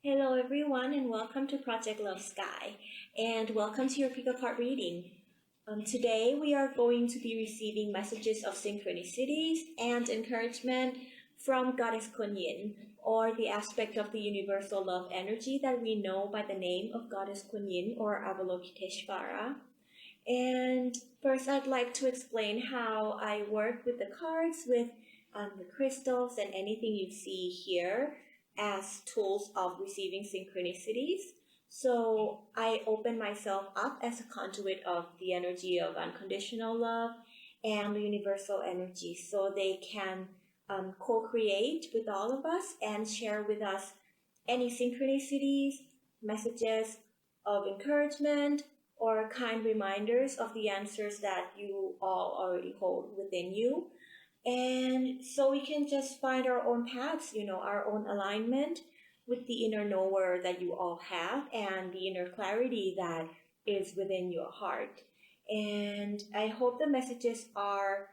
Hello everyone and welcome to Project Love Sky and welcome to your pick a card reading. Today we are going to be receiving messages of synchronicities and encouragement from Goddess Kuan Yin, or the aspect of the universal love energy that we know by the name of Goddess Kuan Yin or Avalokiteshvara. And first I'd like to explain how I work with the cards, with the crystals and anything you see here as tools of receiving synchronicities. So I open myself up as a conduit of the energy of unconditional love and the universal energy, so they can co-create with all of us and share with us any synchronicities, messages of encouragement, or kind reminders of the answers that you all already hold within you. And so we can just find our own paths, our own alignment with the inner knower that you all have and the inner clarity that is within your heart. And I hope the messages are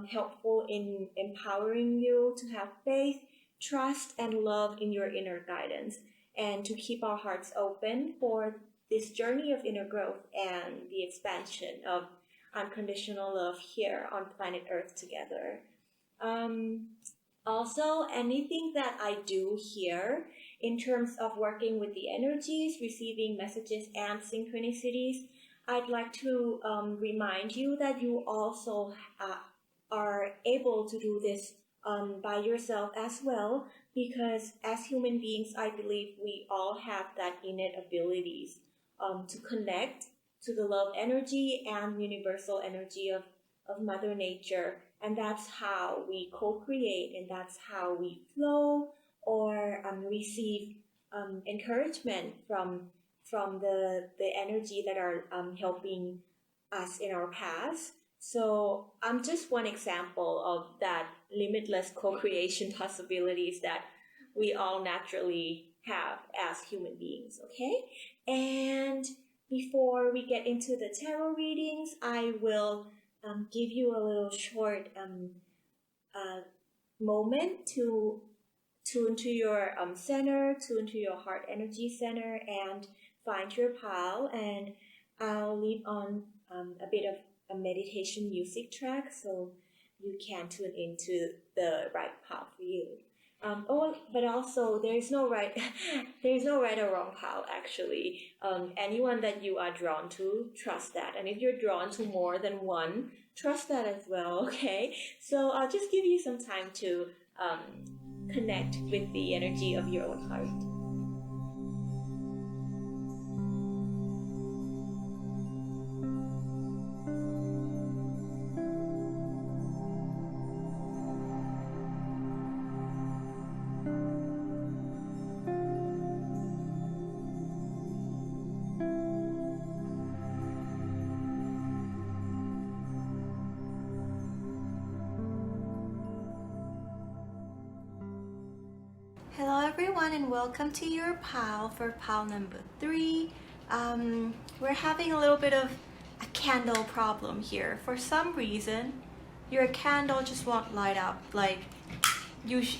helpful in empowering you to have faith, trust, and love in your inner guidance, and to keep our hearts open for this journey of inner growth and the expansion of unconditional love here on planet Earth together. Also, anything that I do here in terms of working with the energies, receiving messages and synchronicities, I'd like to remind you that you also are able to do this by yourself as well, because as human beings, I believe we all have that innate abilities to connect to the love energy and universal energy of Mother Nature. And that's how we co-create, and that's how we flow or receive encouragement from the energy that are helping us in our past. So I'm just one example of that limitless co-creation possibilities that we all naturally have as human beings, okay? And before we get into the tarot readings, I will give you a little short moment to tune to your center, tune to your heart energy center, and find your pal. And I'll leave on a bit of a meditation music track so you can tune into the right pal for you. But also there's no right or wrong pal actually. Anyone that you are drawn to, trust that. And if you're drawn to more than one, trust that as well, okay? So I'll just give you some time to connect with the energy of your own heart. Hello everyone and welcome to your pal for pal number 3. We're having a little bit of a candle problem here. For some reason, your candle just won't light up. Like,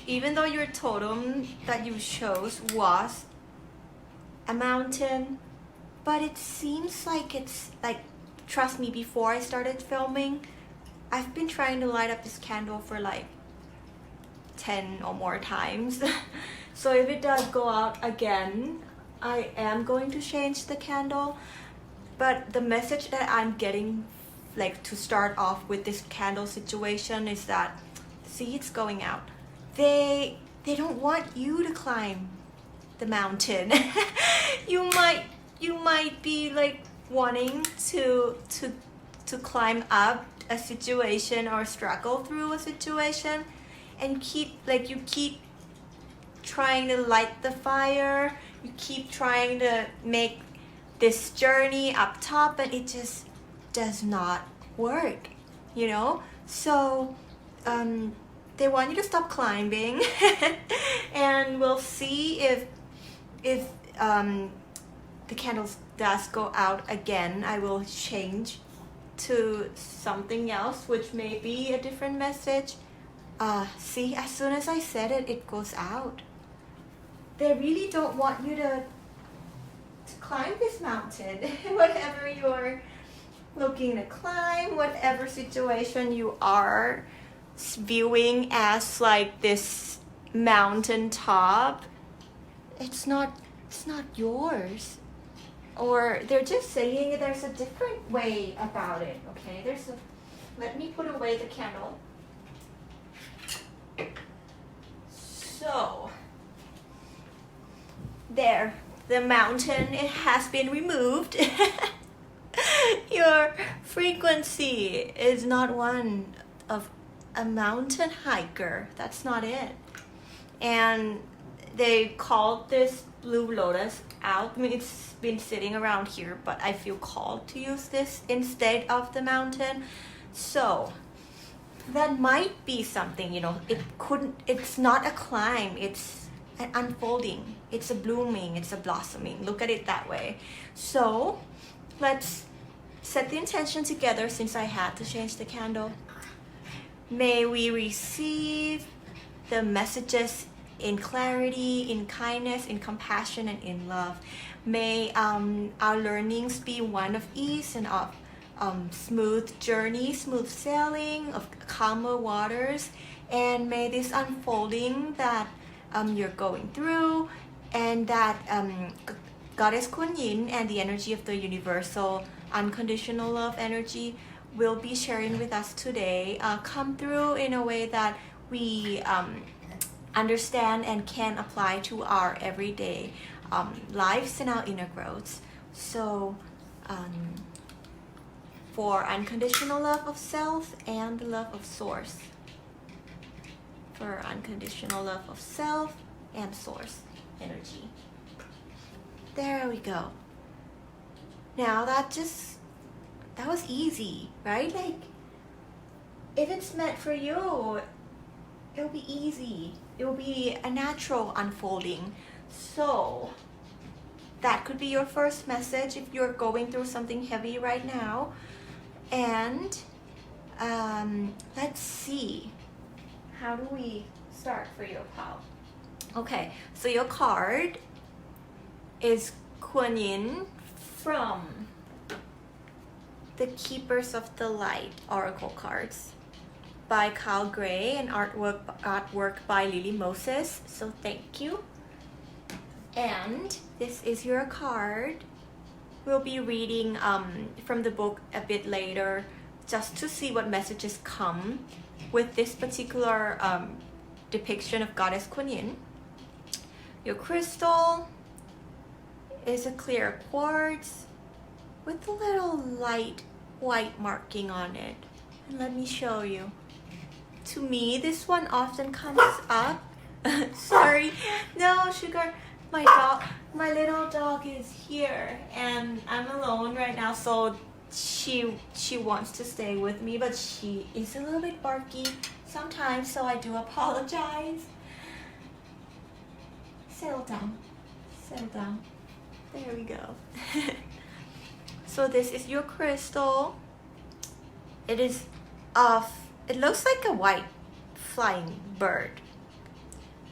even though your totem that you chose was a mountain, but it seems like it's like, trust me, before I started filming, I've been trying to light up this candle for like 10 or more times. So if it does go out again, I am going to change the candle. But the message that I'm getting, like, to start off with this candle situation is that, see, it's going out. They don't want you to climb the mountain. you might be like wanting to climb up a situation or struggle through a situation, and you keep trying to light the fire, you keep trying to make this journey up top, and it just does not work, so they want you to stop climbing. And we'll see if the candles does go out again. I will change to something else, which may be a different message. See, as soon as I said it, it goes out. they really don't want you to climb this mountain. Whatever you're looking to climb, whatever situation you are viewing as like this mountain top, it's not yours. Or they're just saying there's a different way about it. Okay, let me put away the candle. So there, the mountain, it has been removed. Your frequency is not one of a mountain hiker. That's not it. And they called this blue lotus out. I mean, it's been sitting around here, but I feel called to use this instead of the mountain. So that might be something, it's not a climb, it's an unfolding, it's a blooming, it's a blossoming. Look at it that way. So let's set the intention together, since I had to change the candle. May we receive the messages in clarity, in kindness, in compassion, and in love. May our learnings be one of ease and of smooth journey, smooth sailing, of calmer waters. And may this unfolding that you're going through, and that Goddess Kuan Yin and the energy of the universal unconditional love energy will be sharing with us today come through in a way that we understand and can apply to our everyday lives and our inner growths. So for unconditional love of self and the love of source. For unconditional love of self and source energy. There we go. Now that was easy, right? Like, if it's meant for you, it'll be easy. It'll be a natural unfolding. So that could be your first message if you're going through something heavy right now. And let's see. How do we start for your pal? Okay, so your card is Kuan Yin from the Keepers of the Light Oracle cards by Kyle Gray and artwork by Lily Moses. So thank you. And this is your card. We'll be reading from the book a bit later, just to see what messages come with this particular depiction of Goddess Kuan Yin. Your crystal is a clear quartz with a little light white marking on it. And let me show you. To me, this one often comes up. Sorry, no, Sugar. My little dog is here, and I'm alone right now, so she wants to stay with me, but she is a little bit barky sometimes, so I do apologize. Settle down. There we go. So this is your crystal. It looks like a white flying bird,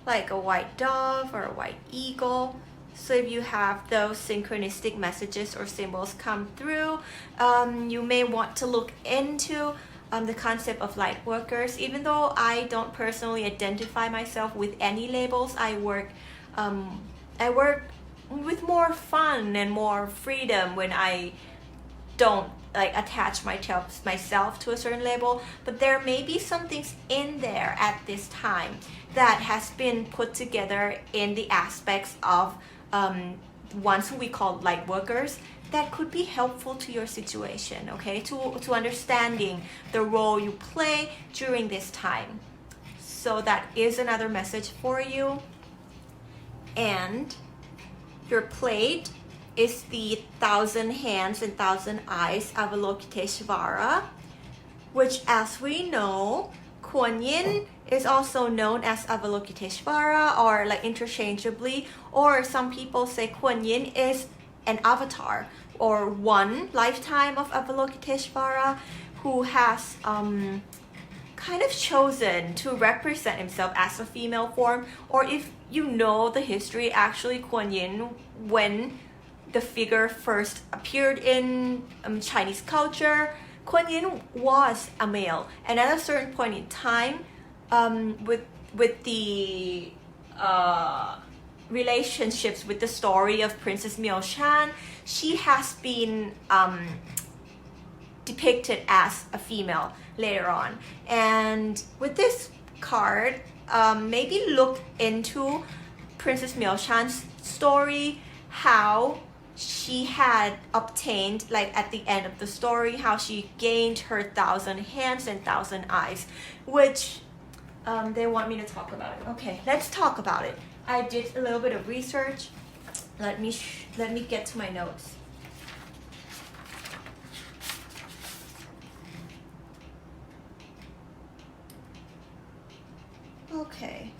like a white dove or a white eagle. So if you have those synchronistic messages or symbols come through, you may want to look into the concept of light workers. Even though I don't personally identify myself with any labels, I work with more fun and more freedom when I don't attach myself to a certain label. But there may be some things in there at this time that has been put together in the aspects of ones who we call light workers, that could be helpful to your situation, okay, to understanding the role you play during this time. So that is another message for you. And your plate is the 1,000 hands and 1,000 eyes Avalokiteshvara, which, as we know, Kuan Yin is also known as Avalokiteshvara, or interchangeably, or some people say Kuan Yin is an avatar or one lifetime of Avalokiteshvara who has kind of chosen to represent himself as a female form, or if you know the history, actually Kuan Yin, when the figure first appeared in Chinese culture, Kuan Yin was a male, and at a certain point in time, with the relationships with the story of Princess Miao Shan, she has been depicted as a female later on. And with this card, maybe look into Princess Miao Shan's story, how she had obtained, like at the end of the story, how she gained her 1,000 hands and 1,000 eyes, which they want me to talk about it. Okay, let's talk about it. I did a little bit of research. Let me get to my notes. Okay.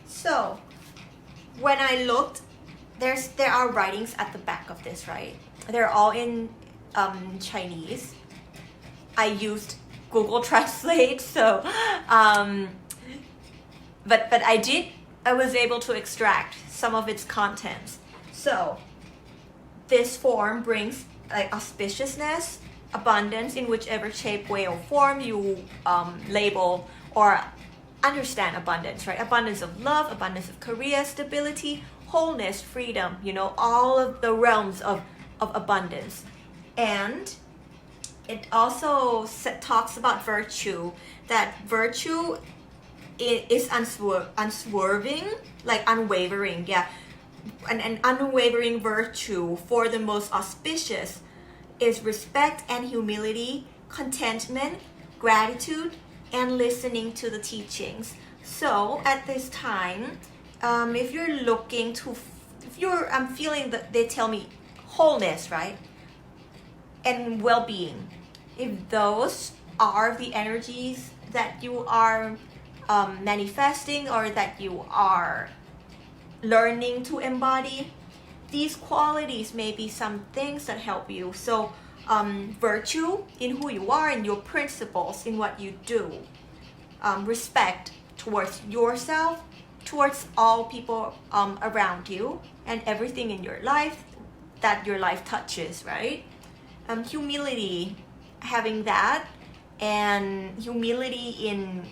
So, when I looked, there are writings at the back of this, right? They're all in Chinese. I used Google Translate, so but I was able to extract some of its contents. So this form brings like auspiciousness, abundance in whichever shape, way, or form you label or understand abundance, right? Abundance of love, abundance of career, stability, wholeness, freedom, all of the realms of abundance. And it also talks about virtue, that virtue is unswerving, like unwavering, yeah. An unwavering virtue for the most auspicious is respect and humility, contentment, gratitude, and listening to the teachings. So at this time, if you're looking to, I'm feeling that they tell me wholeness, right? And well-being. If those are the energies that you are manifesting or that you are learning to embody, these qualities may be some things that help you. So virtue in who you are and your principles in what you do. Respect towards yourself, towards all people around you, and everything in your life that your life touches, right? Humility, having that, and humility in,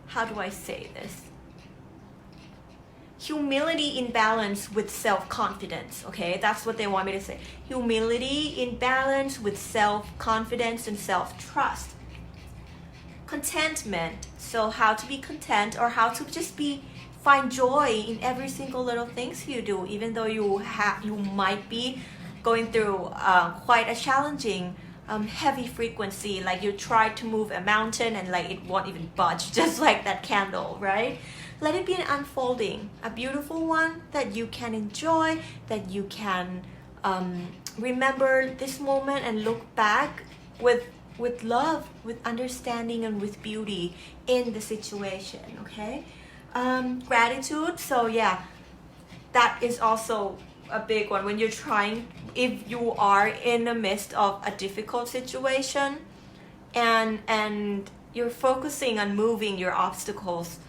how do I say this? Humility in balance with self-confidence, okay? That's what they want me to say. Humility in balance with self-confidence and self-trust. Contentment, so how to be content, or how to just find joy in every single little things you do, even though you might be going through quite a challenging heavy frequency, like you try to move a mountain and like it won't even budge, just like that candle, right? Let it be an unfolding, a beautiful one that you can enjoy, that you can remember this moment and look back with love, with understanding, and with beauty in the situation, okay? Gratitude, so yeah, that is also a big one. When you're trying, if you are in the midst of a difficult situation and you're focusing on moving your obstacles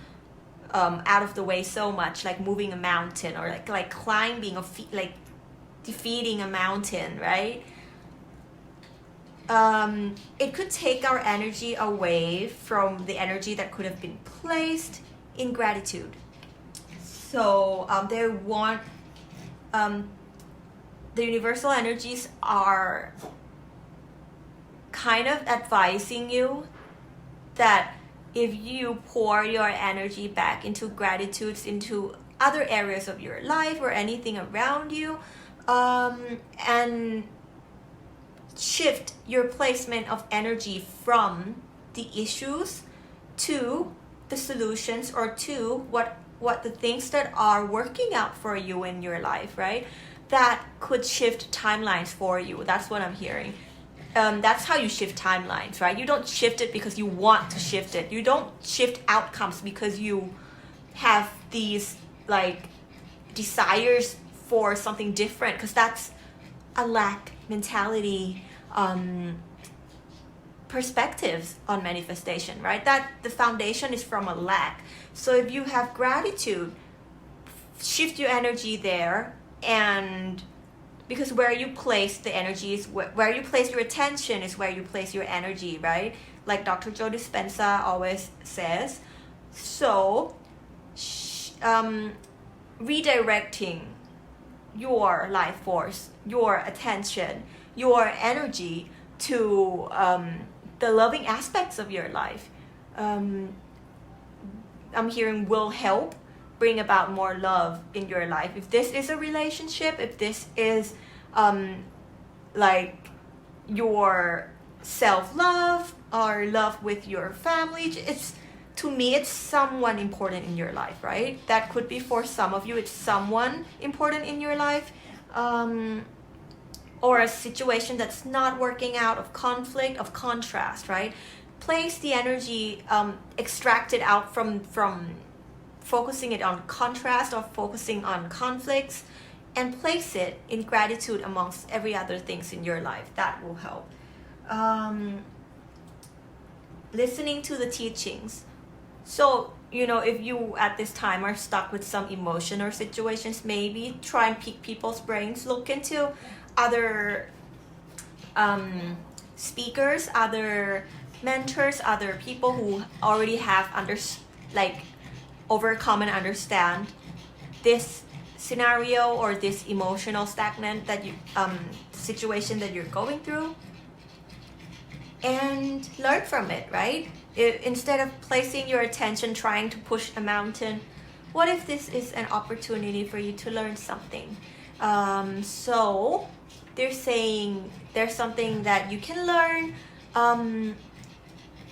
out of the way so much, like moving a mountain or like climbing or like defeating a mountain, right? It could take our energy away from the energy that could have been placed in gratitude. So they want the universal energies are kind of advising you that if you pour your energy back into gratitudes, into other areas of your life or anything around you, and shift your placement of energy from the issues to the solutions, or to what the things that are working out for you in your life, right? That could shift timelines for you. That's what I'm hearing. That's how you shift timelines, right? You don't shift it because you want to shift it. You don't shift outcomes because you have these like desires for something different, because that's a lack mentality. perspectives on manifestation, right? That the foundation is from a lack. So if you have gratitude, shift your energy there, and because where you place the energy is where you place your attention is where you place your energy, right? Like Dr. Joe Dispenza always says. So redirecting your life force, your attention, your energy to the loving aspects of your life, I'm hearing will help bring about more love in your life. If this is a relationship, if this is like your self-love or love with your family, it's, to me, it's someone important in your life, right? That could be for some of you, it's someone important in your life, or a situation that's not working out, of conflict, of contrast, right? Place the energy, extract it out from focusing it on contrast or focusing on conflicts, and place it in gratitude amongst every other things in your life. That will help. Listening to the teachings. So, if you at this time are stuck with some emotion or situations, maybe try and pick people's brains. Look into other speakers, other mentors, other people who already have overcome and understand this scenario or this emotional stagnant that you situation that you're going through, and learn from it, right? Instead of placing your attention trying to push a mountain, what if this is an opportunity for you to learn something? So they're saying there's something that you can learn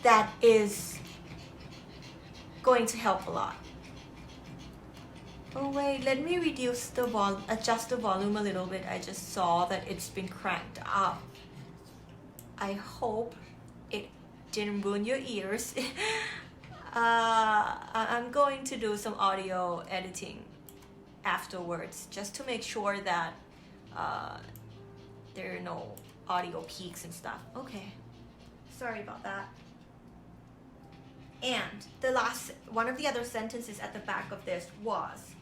that is going to help a lot. Oh wait, let me adjust the volume a little bit. I just saw that it's been cranked up. I hope it didn't ruin your ears. I'm going to do some audio editing afterwards, just to make sure that there are no audio peaks and stuff. Okay, sorry about that. And one of the other sentences at the back of this was,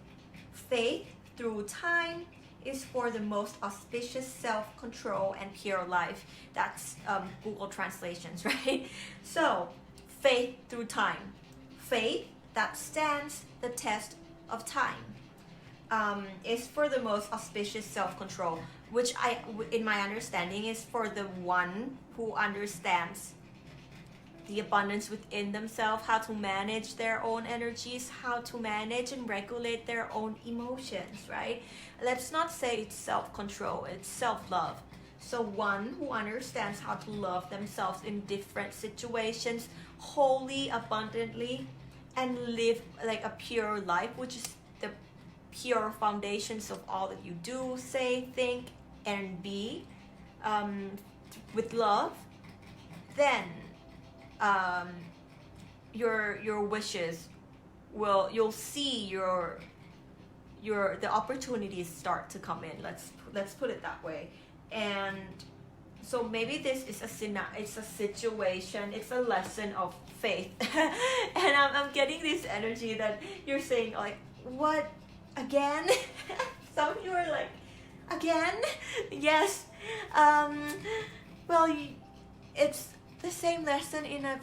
faith through time is for the most auspicious self-control and pure life. That's Google translations, right? So, faith through time. Faith that stands the test of time is for the most auspicious self-control, which in my understanding is for the one who understands the abundance within themselves, how to manage their own energies, how to manage and regulate their own emotions, right? Let's not say it's self-control, it's self-love. So one who understands how to love themselves in different situations, wholly, abundantly, and live like a pure life, which is the pure foundations of all that you do, say, think, and be, with love, then your wishes you'll see the opportunities start to come in. Let's put it that way. And so maybe this is it's a situation, it's a lesson of faith. And I'm getting this energy that you're saying, like, what, again? Some of you are like, again? Yes. Well, it's the same lesson in a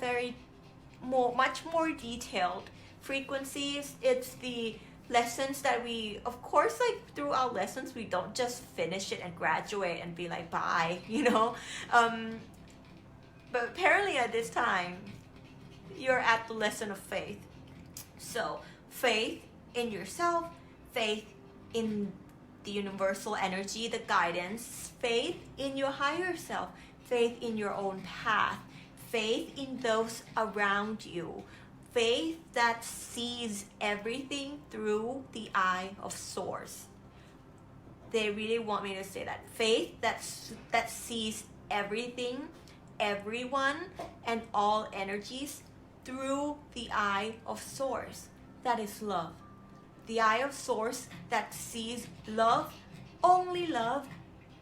much more detailed frequencies. It's the lessons that we, of course, like through our lessons, we don't just finish it and graduate and be like, bye, but apparently at this time, you're at the lesson of faith. So faith in yourself, faith in the universal energy, the guidance, faith in your higher self, faith in your own path, faith in those around you, faith that sees everything through the eye of Source. They really want me to say that. Faith that sees everything, everyone, and all energies through the eye of Source. That is love. The eye of Source that sees love, only love,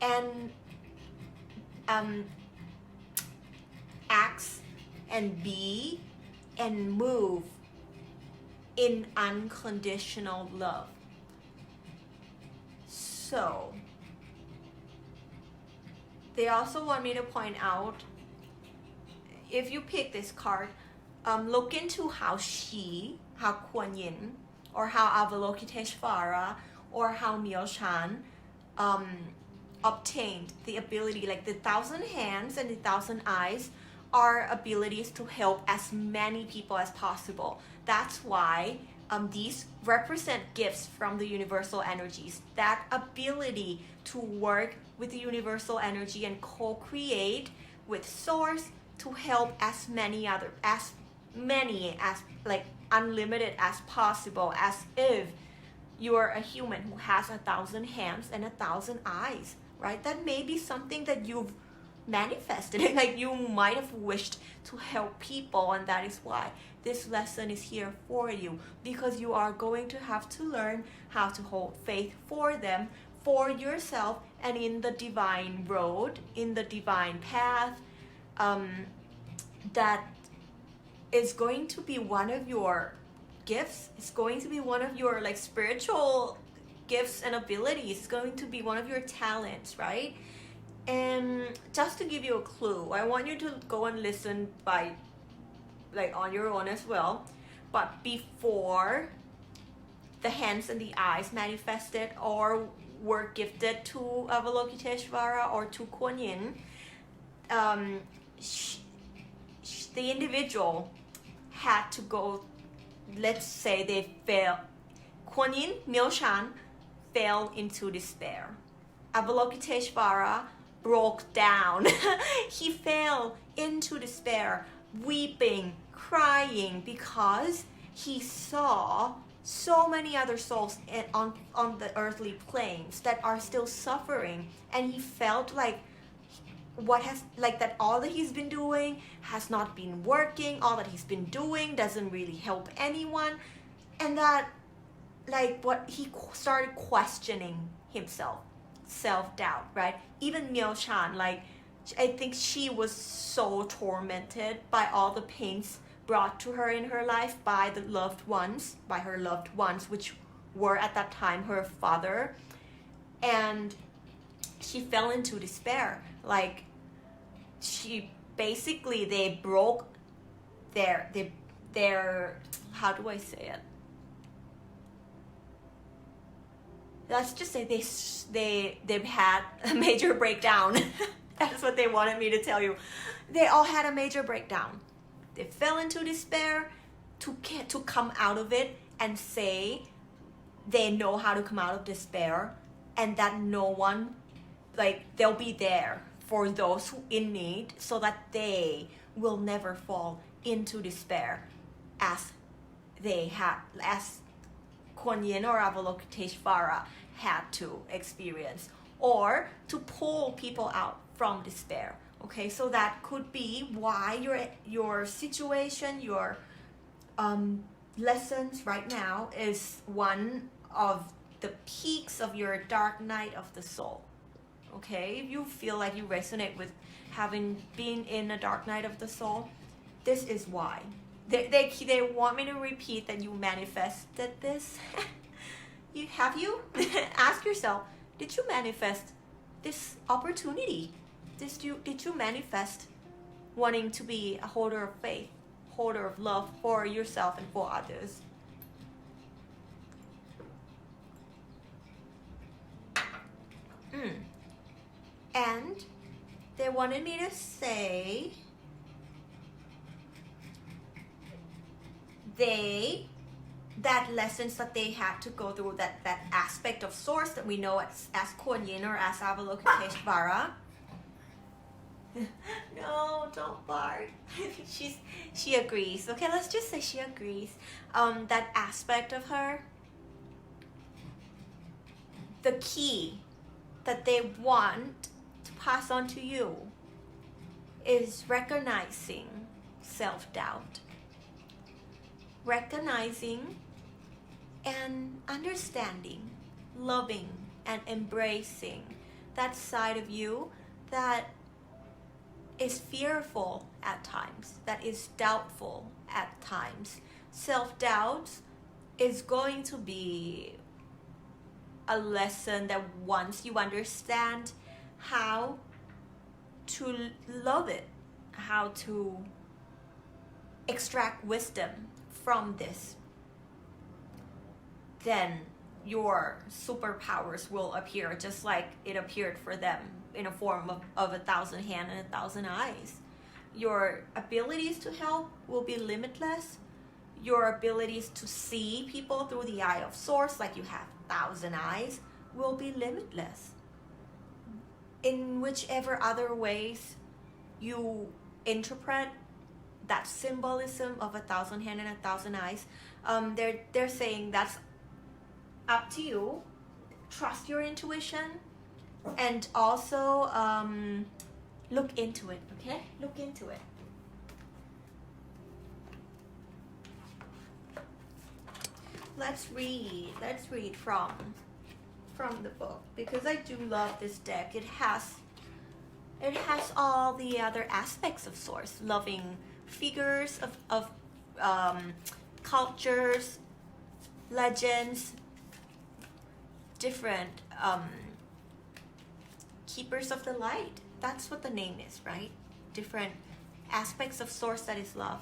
and act and be and move in unconditional love. So they also want me to point out, if you pick this card, look into how Kuan Yin, or how Avalokiteshvara, or how Myo-shan obtained the ability, like the 1,000 hands and the 1,000 eyes are abilities to help as many people as possible. That's why these represent gifts from the universal energies. That ability to work with the universal energy and co-create with source to help as many as like unlimited as possible, as if you are a human who has 1,000 hands and 1,000 eyes, right? That may be something that you've manifested, like you might have wished to help people, and that is why this lesson is here for you, because you are going to have to learn how to hold faith for them, for yourself, and in the divine road, in the divine path, that is going to be one of your gifts. It's going to be one of your like spiritual gifts and abilities. It's going to be one of your talents, right? And just to give you a clue, I want you to go and listen by like on your own as well. But before the hands and the eyes manifested or were gifted to Avalokiteshvara or to Kuan Yin, the individual had to go, let's say they fell, Kuan Yin, Myo-shan, fell into despair. Avalokiteshvara broke down. He fell into despair, weeping, crying, because he saw so many other souls on the earthly planes that are still suffering, and he felt like that all that he's been doing has not been working, all that he's been doing doesn't really help anyone, and that like what he started questioning himself, self-doubt, right? Even Myo-shan, like I think she was so tormented by all the pains brought to her in her life by her loved ones, which were at that time her father, and she fell into despair. Like she basically, they broke their how do I say it? Let's just say they've had a major breakdown. That's what they wanted me to tell you. They all had a major breakdown. They fell into despair to come out of it and say they know how to come out of despair, and that no one, like they'll be there for those who in need, so that they will never fall into despair as Kuan Yin or Avalokiteshvara had to experience, or to pull people out from despair. Okay, so that could be why your situation, your lessons right now is one of the peaks of your dark night of the soul. Okay, if you feel like you resonate with having been in a dark night of the soul, this is why. They want me to repeat that you manifested this. Have you? Ask yourself, did you manifest this opportunity? Did you manifest wanting to be a holder of faith, holder of love for yourself and for others? And they wanted me to say that lessons that they had to go through, that aspect of source that we know as Kuan Yin or as Avalokiteshvara. No, don't bark. She agrees. Okay, let's just say she agrees. That aspect of her, the key that they want to pass on to you is recognizing self-doubt, recognizing and understanding, loving and embracing that side of you that is fearful at times, that is doubtful at times. Self-doubt is going to be a lesson that once you understand how to love it, how to extract wisdom from this, then your superpowers will appear just like it appeared for them in a form of 1,000 hands and 1,000 eyes. Your abilities to help will be limitless. Your abilities to see people through the eye of source, like you have 1,000 eyes, will be limitless. In whichever other ways you interpret that symbolism of 1,000 hands and 1,000 eyes, they're saying that's up to you. Trust your intuition, and also look into it. Okay, look into it. Let's read from the book, because I do love this deck. It has all the other aspects of source, loving figures of cultures, legends, different keepers of the light. That's what the name is, right? Different aspects of source that is love,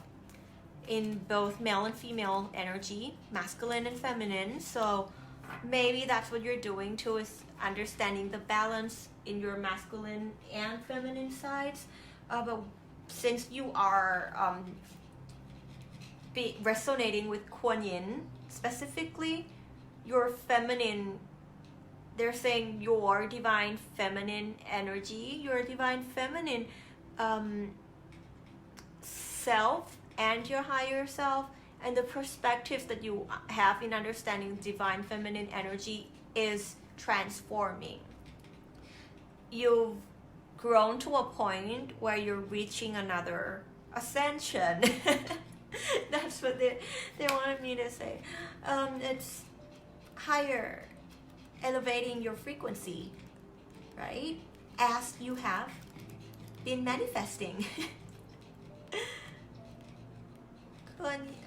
in both male and female energy, masculine and feminine. So maybe that's what you're doing too, is understanding the balance in your masculine and feminine sides. But since you are resonating with Kuan Yin specifically, your feminine, they're saying your divine feminine energy, your divine feminine self, and your higher self, and the perspectives that you have in understanding divine feminine energy is transforming. You've grown to a point where you're reaching another ascension. That's what they wanted me to say. It's higher, elevating your frequency, right? As you have been manifesting.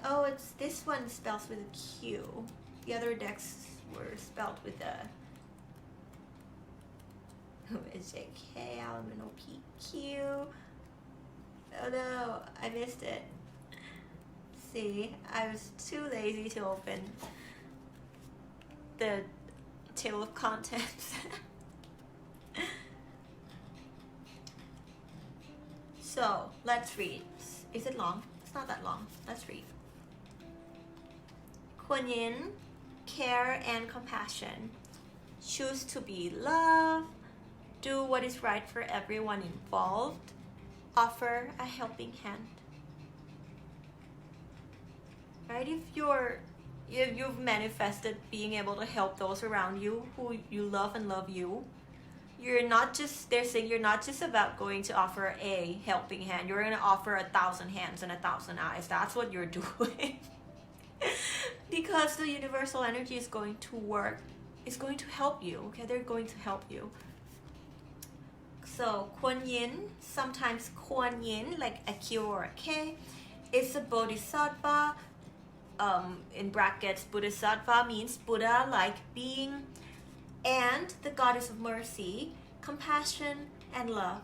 Oh, it's this one spells with a Q. The other decks were spelled with a K, elemental P, Q. Oh no, I missed it. See, I was too lazy to open the table of contents. So, let's read. Is it long? It's not that long. Let's read. Quan Yin, care and compassion. Choose to be love. Do what is right for everyone involved. Offer a helping hand. Right? If you've manifested being able to help those around you who you love and love you, you're not just, they're saying you're not just about going to offer a helping hand. You're going to offer 1,000 hands and 1,000 eyes. That's what you're doing. Because the universal energy is going to work. It's going to help you. Okay, they're going to help you. So Kuan Yin, sometimes Kuan Yin, like a Q or a K, is a bodhisattva. In brackets, bodhisattva means Buddha-like being, and the goddess of mercy, compassion, and love.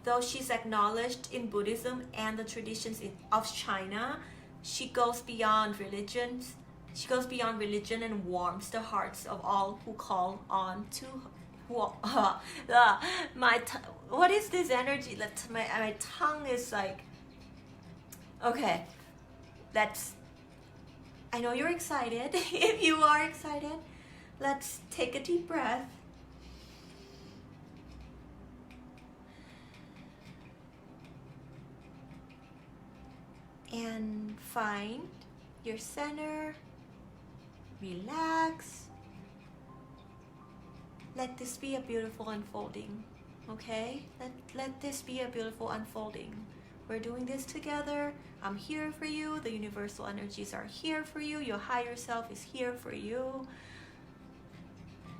Though she's acknowledged in Buddhism and the traditions of China, she goes beyond religions. She goes beyond religion and warms the hearts of all who call on to what is this energy? My tongue is like, okay, I know you're excited. If you are excited, let's take a deep breath. And find your center. Relax. Let this be a beautiful unfolding, okay? Let this be a beautiful unfolding. We're doing this together. I'm here for you. The universal energies are here for you. Your higher self is here for you.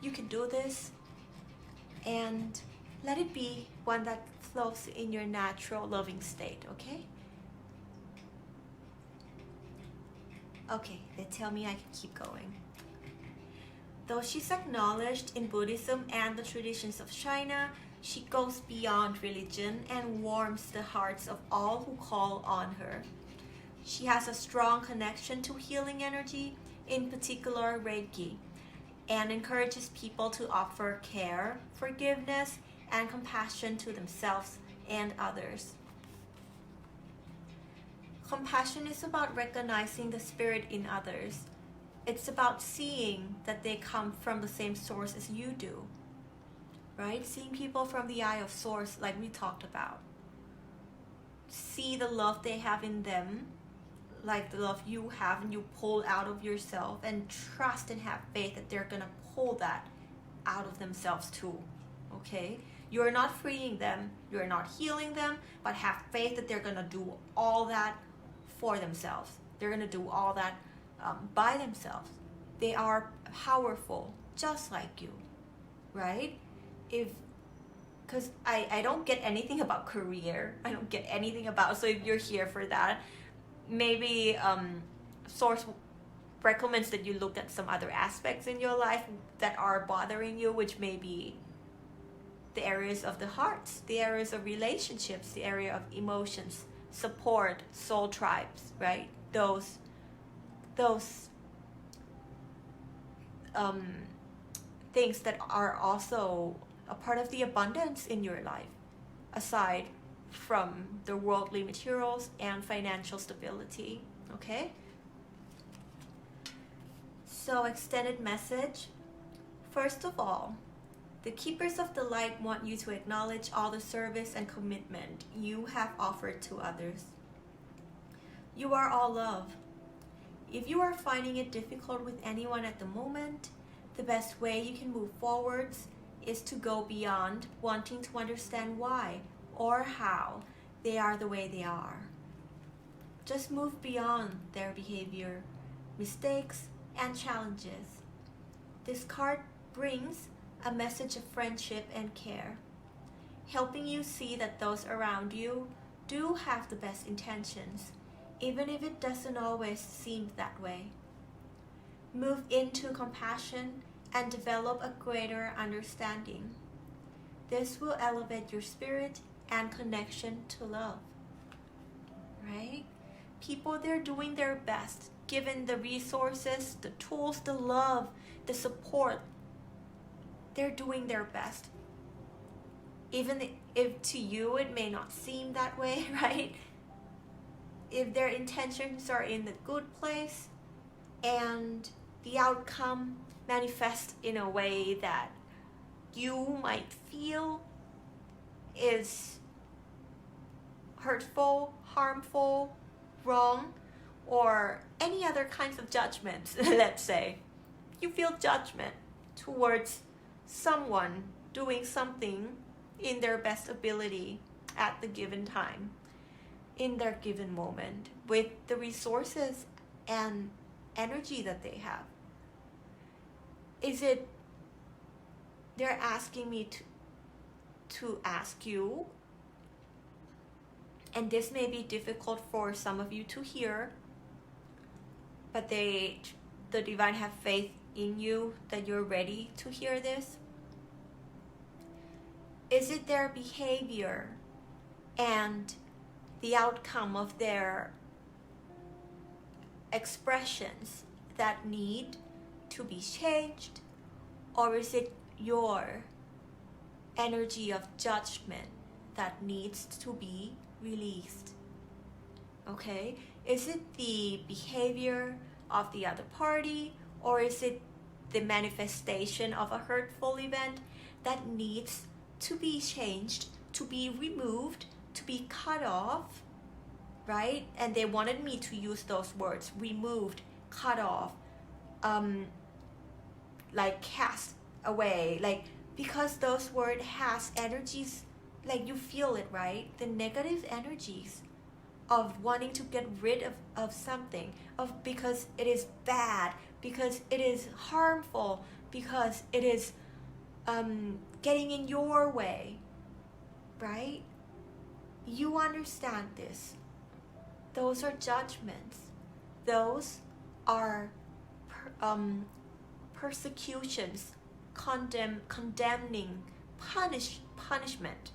You can do this. And let it be. one that flows in your natural loving state, okay? Okay, they tell me I can keep going. Though she's acknowledged in Buddhism and the traditions of China, she goes beyond religion and warms the hearts of all who call on her. She has a strong connection to healing energy, in particular Reiki, and encourages people to offer care, forgiveness, and compassion to themselves and others. Compassion is about recognizing the spirit in others. It's about seeing that they come from the same source as you do, right? Seeing people from the eye of source, like we talked about. See the love they have in them, like the love you have, and you pull out of yourself, and trust and have faith that they're gonna pull that out of themselves too, okay? You're not freeing them, you're not healing them, but have faith that they're gonna do all that for themselves. They're gonna do all that by themselves. They are powerful, just like you, right? Because I don't get anything about career. I don't get anything about, so if you're here for that, maybe Source recommends that you look at some other aspects in your life that are bothering you, which may be the areas of the hearts, the areas of relationships, the area of emotions, support, soul tribes, right? Those things that are also a part of the abundance in your life, aside from the worldly materials and financial stability, okay? So, extended message. First of all, the keepers of the light want you to acknowledge all the service and commitment you have offered to others. You are all love. If you are finding it difficult with anyone at the moment, the best way you can move forwards is to go beyond wanting to understand why or how they are the way they are. Just move beyond their behavior, mistakes, and challenges. This card brings a message of friendship and care, helping you see that those around you do have the best intentions, even if it doesn't always seem that way. Move into compassion and develop a greater understanding. This will elevate your spirit and connection to love, right? People, they're doing their best, given the resources, the tools, the love, the support. They're doing their best. Even if to you it may not seem that way, right? If their intentions are in the good place and the outcome manifests in a way that you might feel is hurtful, harmful, wrong, or any other kinds of judgments, let's say. You feel judgment towards someone doing something in their best ability at the given time, in their given moment, with the resources and energy that they have. Is it they're asking me to ask you, and this may be difficult for some of you to hear, but the divine have faith in you that you're ready to hear this. Is it their behavior and the outcome of their expressions that need to be changed, or is it your energy of judgment that needs to be released? Okay? Is it the behavior of the other party, or is it the manifestation of a hurtful event that needs to be changed, to be removed, to be cut off, right? And they wanted me to use those words: removed, cut off, like cast away, like, because those words has energies, like you feel it, right? The negative energies of wanting to get rid of something, because it is bad, because it is harmful, because it is getting in your way, right? You understand this. Those are judgments. Those are persecutions, condemning, punishment,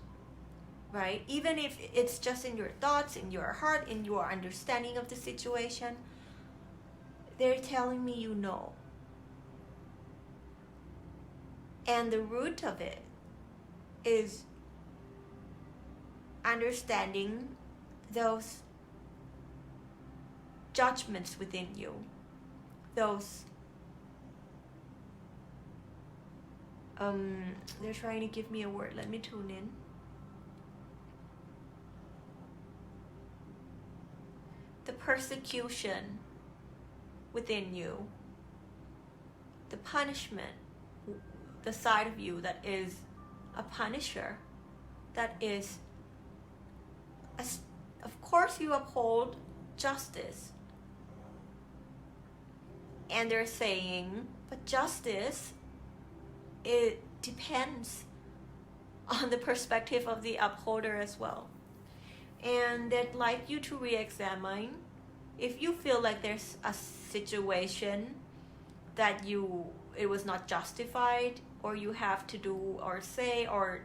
right? Even if it's just in your thoughts, in your heart, in your understanding of the situation, they're telling me you know. And the root of it is understanding those judgments within you, those they're trying to give me a word. Let me tune in. The persecution within you, the punishment, the side of you that is a punisher, that is, of course you uphold justice. And they're saying, but justice, it depends on the perspective of the upholder as well. And they'd like you to re-examine if you feel like there's a situation that it was not justified, or you have to do or say or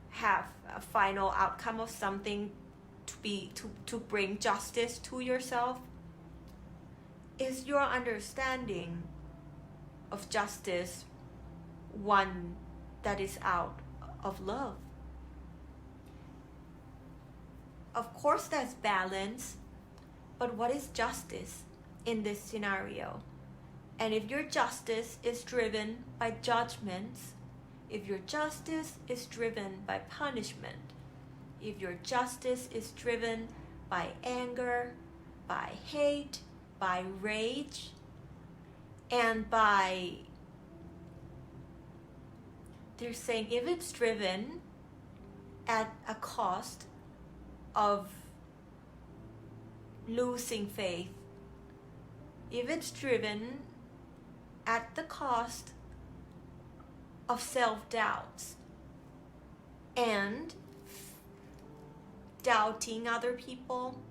have a final outcome of something to bring justice to yourself. Is your understanding of justice one that is out of love? Of course there's balance, but what is justice in this scenario? And if your justice is driven by judgments, if your justice is driven by punishment, if your justice is driven by anger, by hate, by rage, and they're saying if it's driven at a cost of losing faith, if it's driven at the cost of self-doubts and doubting other people,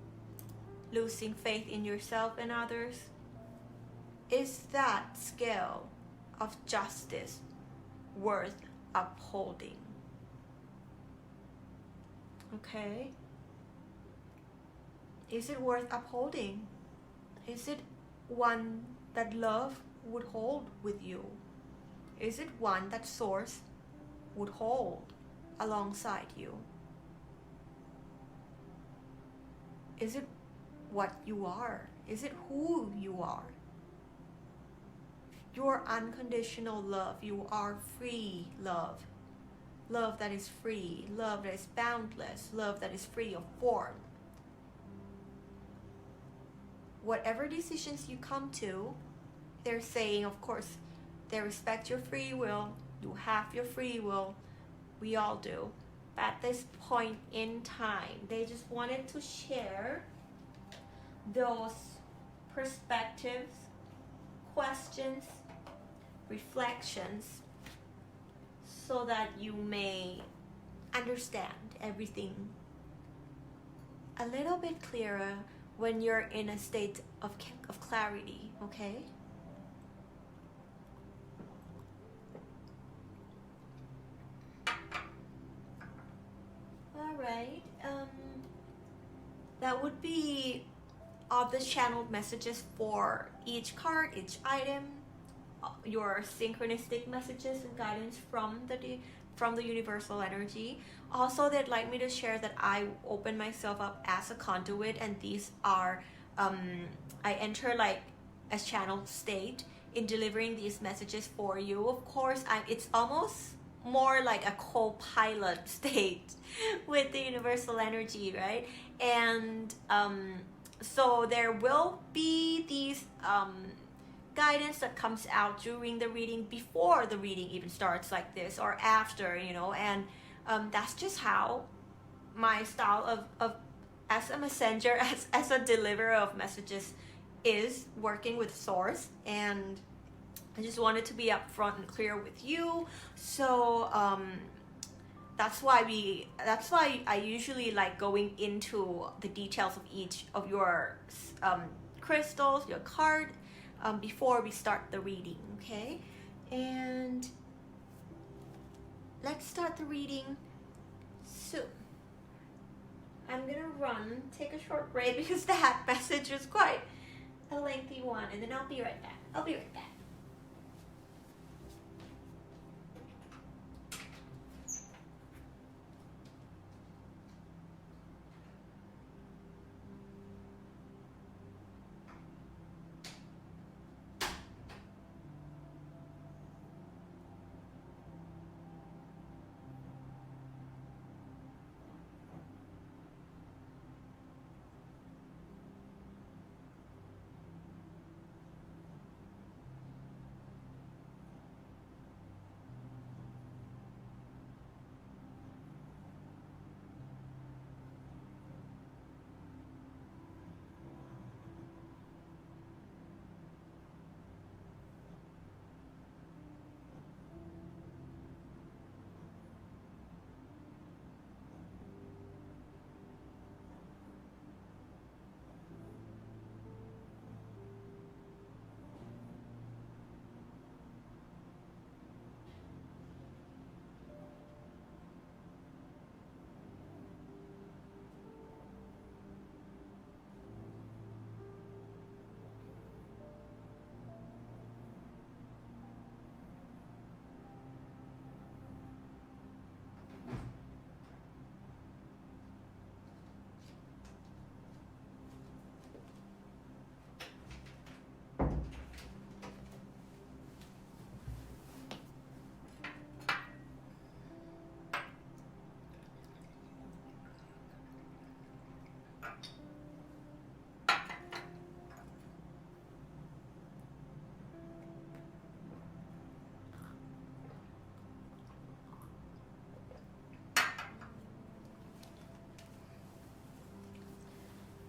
losing faith in yourself and others, is that scale of justice worth upholding? Okay? Is it worth upholding? Is it one that love would hold with you? Is it one that Source would hold alongside you? Is it what you are? Is it who you are? Your unconditional love. You are free love. Love that is free. Love that is boundless. Love that is free of form. Whatever decisions you come to, they're saying, of course, they respect your free will. You have your free will. We all do. But at this point in time, they just wanted to share those perspectives, questions, reflections, so that you may understand everything a little bit clearer when you're in a state of clarity, okay? Alright, that would be all the channeled messages for each card, each item, your synchronistic messages and guidance from the universal energy. Also, they'd like me to share that I open myself up as a conduit, and these are I enter like a channeled state in delivering these messages for you. Of course, it's almost more like a co-pilot state with the universal energy, right? And so there will be these guidance that comes out during the reading, before the reading even starts like this, or after, you know, and that's just how my style of as a messenger, as a deliverer of messages is working with Source. And I just wanted to be upfront and clear with you. So That's why I usually like going into the details of each of your crystals, your card, before we start the reading, okay? And let's start the reading soon. I'm gonna take a short break because that message is quite a lengthy one, and then I'll be right back.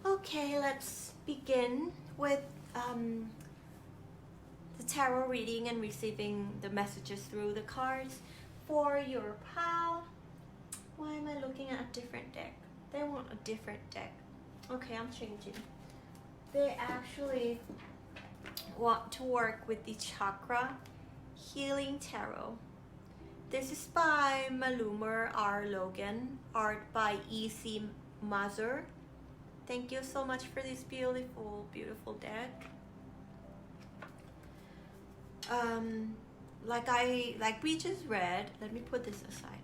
Okay, let's begin with the tarot reading and receiving the messages through the cards. For your pal, why am I looking at a different deck? They want a different deck. Okay, I'm changing. They actually want to work with the Chakra Healing Tarot. This is by Malumer R. Logan, art by E.C. Mazur. Thank you so much for this beautiful, beautiful deck. Like we just read, let me put this aside.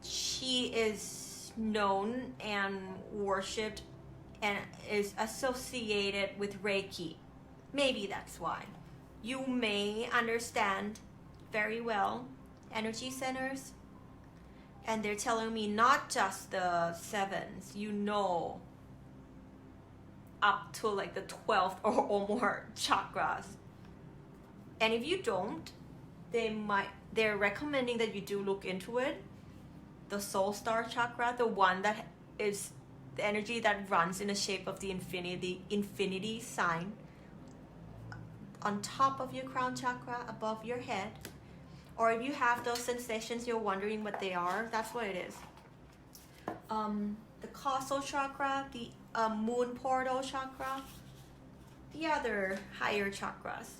She is known and worshipped and is associated with Reiki. Maybe that's why. You may understand very well energy centers, and they're telling me not just the 7s, you know, up to like the 12th or more chakras. And if you don't, they're recommending that you do look into it. The soul star chakra, the one that is the energy that runs in the shape of the infinity sign on top of your crown chakra, above your head. Or if you have those sensations, you're wondering what they are, that's what it is. The causal chakra, the moon portal chakra, the other higher chakras.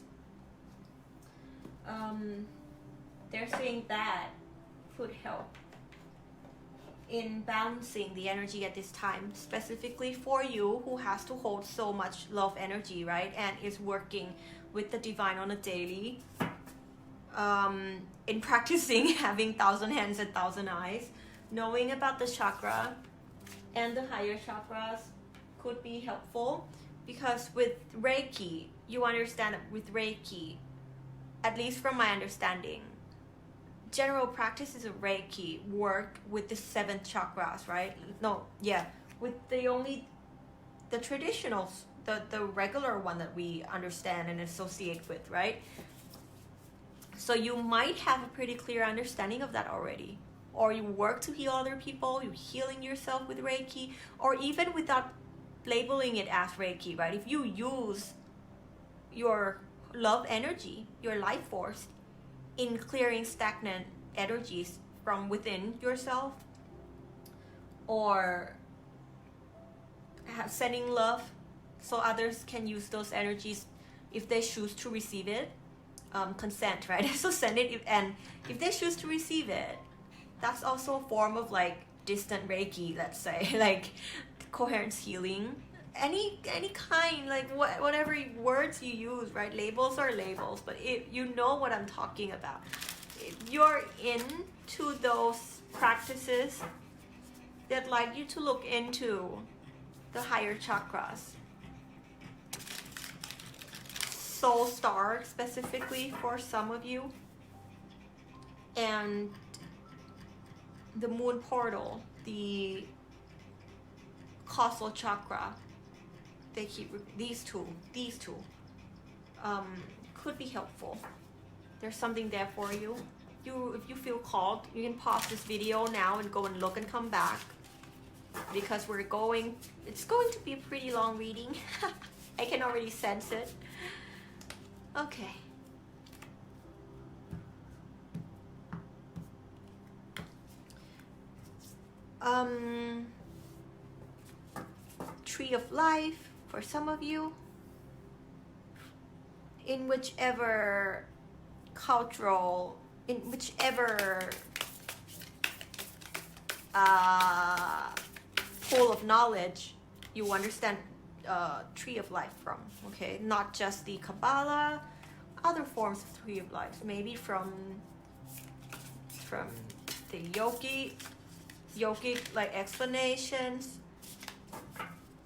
They're saying that could help in balancing the energy at this time, specifically for you who has to hold so much love energy, right? And is working with the divine on a daily. In practicing having 1,000 hands and 1,000 eyes, knowing about the chakra and the higher chakras could be helpful, because with Reiki, you understand that with Reiki, at least from my understanding, general practices of Reiki work with the 7 chakras, right? With the traditionals, the regular one that we understand and associate with, right? So you might have a pretty clear understanding of that already. Or you work to heal other people, you're healing yourself with Reiki, or even without labeling it as Reiki, right? If you use your love energy, your life force, in clearing stagnant energies from within yourself, or sending love so others can use those energies if they choose to receive it. Consent, right? So send it, and if they choose to receive it, that's also a form of like distant Reiki, let's say, like coherence healing, any kind, like whatever words you use, right? Labels are labels, but if you know what I'm talking about, if you're into those practices that like you to look into the higher chakras, soul star specifically for some of you, and the moon portal, the causal chakra. They keep these two could be helpful. There's something there for you. If you feel called, you can pause this video now and go and look and come back, because it's going to be a pretty long reading. I can already sense it. Okay. Tree of life for some of you. In whichever cultural, in whichever pool of knowledge you understand tree of life from, okay? Not just the Kabbalah, other forms of tree of life, maybe from the yogic like explanations,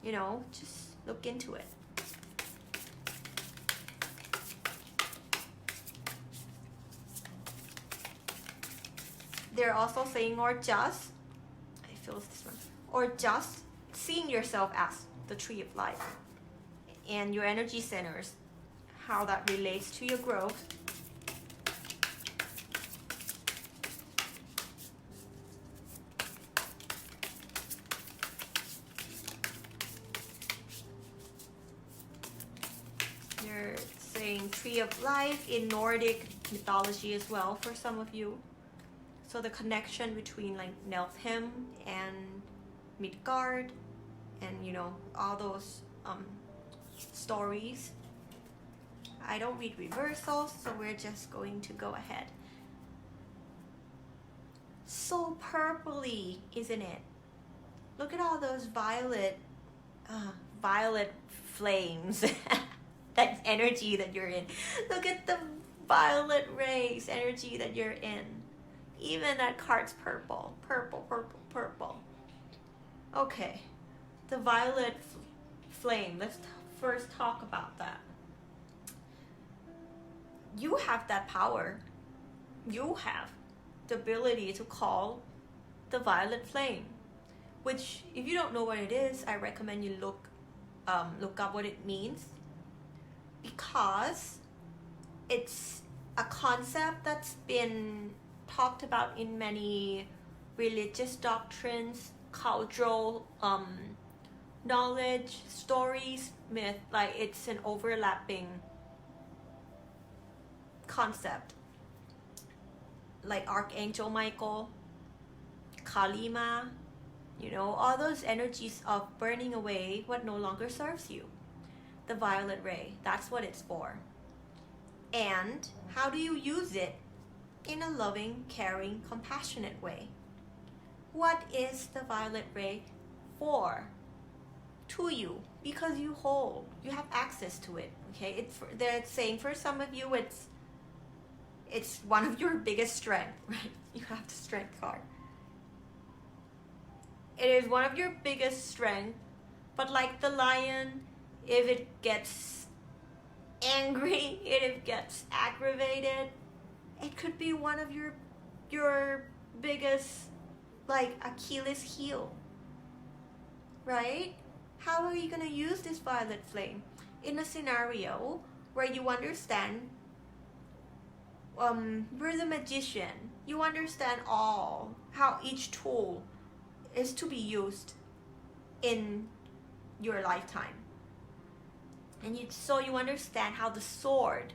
you know, just look into it. They're also saying, or just seeing yourself as the tree of life and your energy centers, how that relates to your growth. They're saying tree of life in Nordic mythology as well for some of you. So the connection between like Neltham and Midgard, and you know, all those stories. I don't read reversals, so we're just going to go ahead. So purpley, isn't it? Look at all those violet flames. That energy that you're in. Look at the violet rays energy that you're in. Even that card's purple. Okay, the violet flame. Let's first talk about that. You have that power. You have the ability to call the violet flame, which, if you don't know what it is, I recommend you look up what it means, because it's a concept that's been talked about in many religious doctrines, cultural knowledge, stories, myth. Like, it's an overlapping concept. Like Archangel Michael, Kalima, you know, all those energies of burning away what no longer serves you. The violet ray, that's what it's for. And how do you use it? In a loving, caring, compassionate way. What is the violet ray for? To you, because you have access to it. Okay, they're saying for some of you it's one of your biggest strengths, right? You have the strength card. It is one of your biggest strengths, but like the lion, if it gets angry, if it gets aggravated, it could be one of your biggest, like, Achilles heel, right? How are you going to use this violet flame? In a scenario where you understand, you're the magician, you understand how each tool is to be used in your lifetime. And so you understand how the sword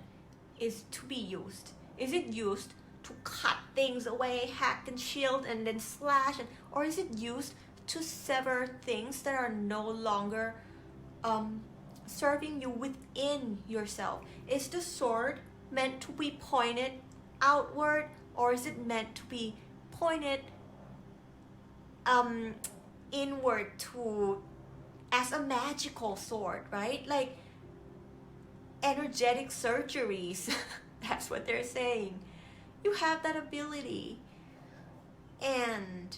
is to be used. Is it used to cut things away, hack and shield and then slash, or is it used to sever things that are no longer serving you within yourself? Is the sword meant to be pointed outward, or is it meant to be pointed inward to as a magical sword, right? Like energetic surgeries. That's what they're saying. You have that ability, and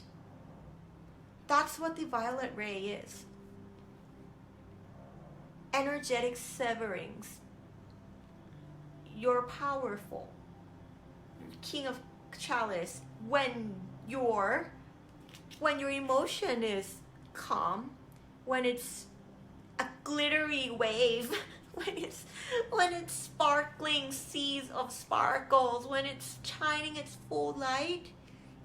that's what the violet ray is. Energetic severings. You're powerful. King of Chalice, when your emotion is calm, when it's a glittery wave, when it's sparkling seas of sparkles, when it's shining its full light,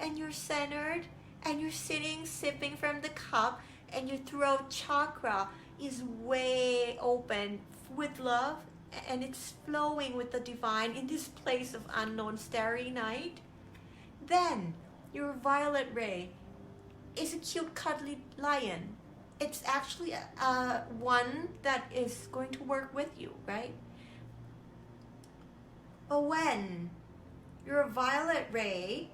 and you're centered, and you're sitting sipping from the cup, and your throat chakra is way open with love, and it's flowing with the divine in this place of unknown starry night, then your violet ray is a cute cuddly lion. It's actually one that is going to work with you, right? But when your violet ray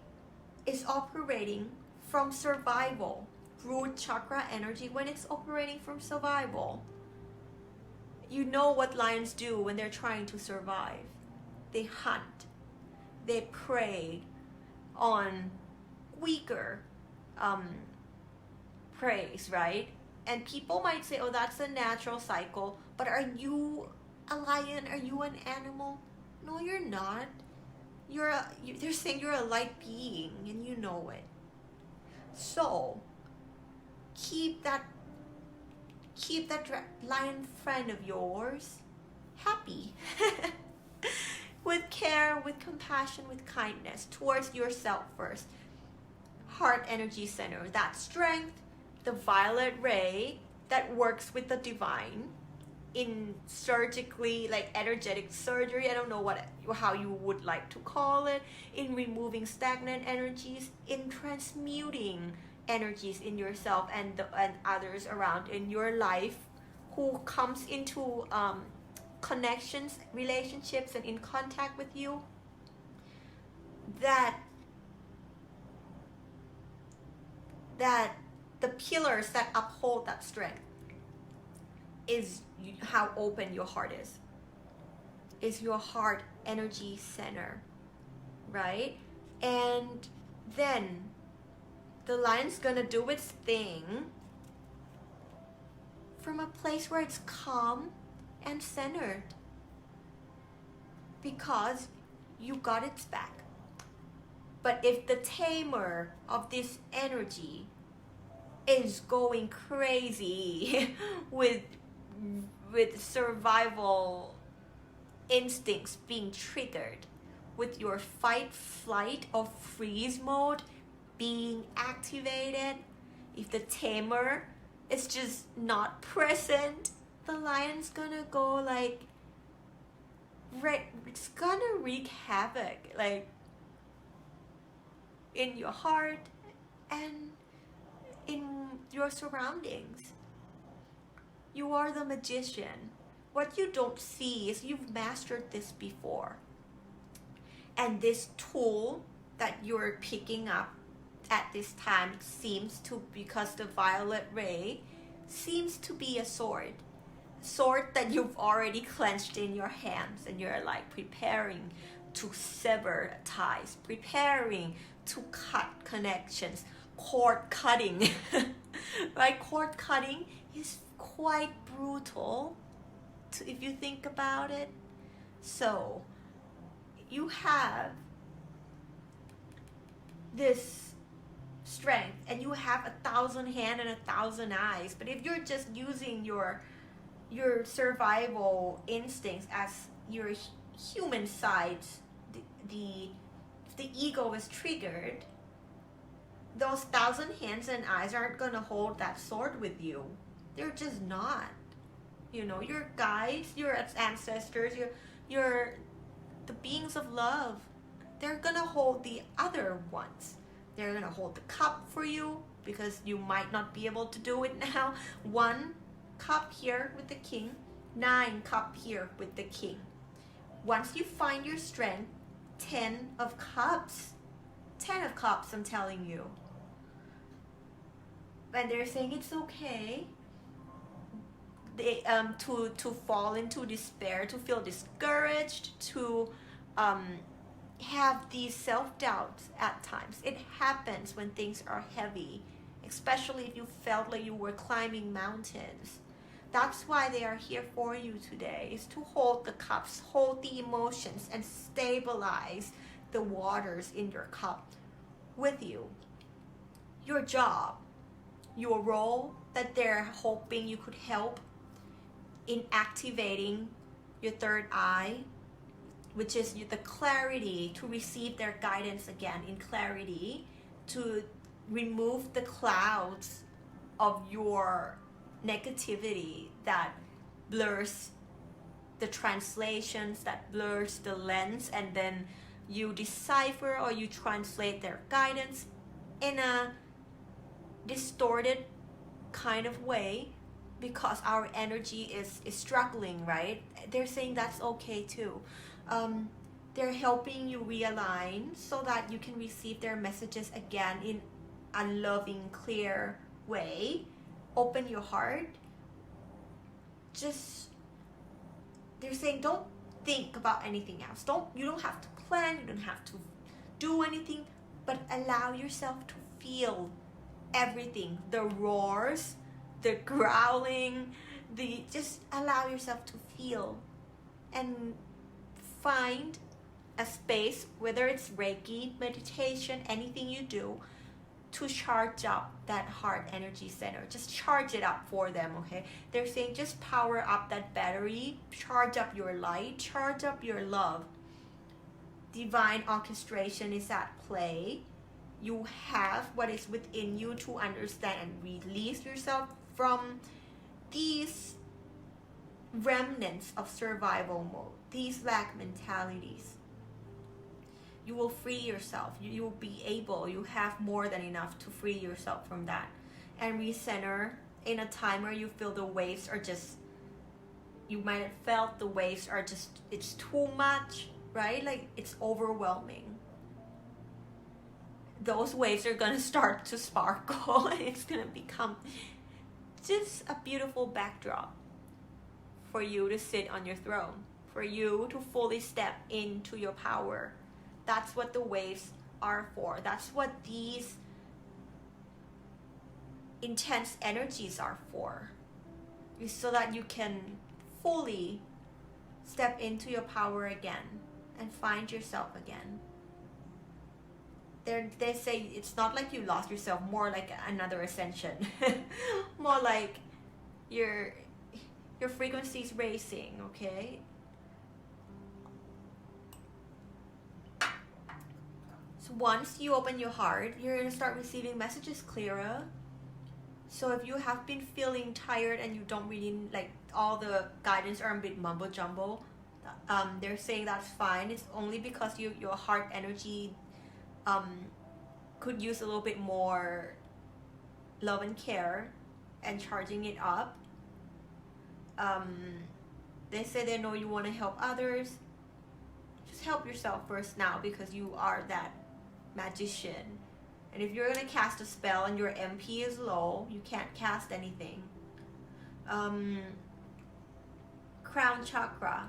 is operating from survival, root chakra energy, when it's operating from survival, you know what lions do when they're trying to survive. They hunt, they prey on weaker preys, right? And people might say, oh, that's a natural cycle, but are you a lion? Are you an animal? No, you're not. They're saying you're a light being, and you know it. So keep that lion friend of yours happy. With care, with compassion, with kindness towards yourself first. Heart energy center, that strength, the violet ray that works with the divine in surgically, like energetic surgery, I don't know how you would like to call it, in removing stagnant energies, in transmuting energies in yourself and others around in your life who comes into connections, relationships, and in contact with you, that the pillars that uphold that strength is how open your heart is your heart energy center, right? And then the lion's gonna do its thing from a place where it's calm and centered, because you got its back. But if the tamer of this energy is going crazy with survival instincts being triggered, with your fight, flight, or freeze mode being activated, if the tamer is just not present, the lion's gonna go like, it's gonna wreak havoc, like in your heart and in your surroundings. You are the magician. What you don't see is you've mastered this before. And this tool that you're picking up at this time seems to, because the violet ray seems to be a sword that you've already clenched in your hands, and you're like preparing to sever ties, preparing to cut connections, cord cutting. Right? Cord cutting is quite brutal if you think about it. So you have this strength, and you have 1,000 hands and 1,000 eyes. But if you're just using your survival instincts as your human sides, if the ego is triggered, those 1,000 hands and eyes aren't gonna hold that sword with you. They're just not. You know, your guides, your ancestors, your the beings of love they're gonna hold the other ones. They're gonna hold the cup for you because you might not be able to do it now. 1 cup here with the king, 9 cup here with the king. Once you find your strength, 10 of cups. 10 of cups, I'm telling you. And they're saying it's okay to fall into despair, to feel discouraged, to have these self-doubts at times. It happens when things are heavy, especially if you felt like you were climbing mountains. That's why they are here for you today, is to hold the cups, hold the emotions, and stabilize the waters in your cup with you. Your job, your role that they're hoping you could help in activating your third eye, which is the clarity to receive their guidance again in clarity, to remove the clouds of your negativity that blurs the translations, that blurs the lens, and then you decipher or you translate their guidance in a distorted kind of way because our energy is struggling, right? They're saying that's okay too. They're helping you realign so that you can receive their messages again in a loving, clear way. Open your heart. They're saying don't think about anything else. You don't have to plan, you don't have to do anything, but allow yourself to feel everything, the roars, the growling, just allow yourself to feel and find a space, whether it's Reiki, meditation, anything you do, to charge up that heart energy center. Just charge it up for them, okay? They're saying just power up that battery, charge up your light, charge up your love. Divine orchestration is at play. You have what is within you to understand and release yourself from these remnants of survival mode, these lack mentalities. You will free yourself. You will be able, you have more than enough to free yourself from that. And recenter in a time where you feel the waves are just, you might have felt the waves are just, it's too much, right? Like it's overwhelming. Those waves are gonna start to sparkle and it's gonna become just a beautiful backdrop for you to sit on your throne, for you to fully step into your power. That's what the waves are for. That's what these intense energies are for, is so that you can fully step into your power again and find yourself again. They say it's not like you lost yourself, more like another ascension. More like your frequency's racing, okay? So once you open your heart, you're going to start receiving messages clearer. So if you have been feeling tired and you don't really, like, all the guidance are a bit mumbo jumbo, they're saying that's fine. It's only because your heart energy could use a little bit more love and care and charging it up. They say they know you want to help others. Just help yourself first now, because you are that magician. And if you're going to cast a spell and your MP is low, you can't cast anything. Crown chakra,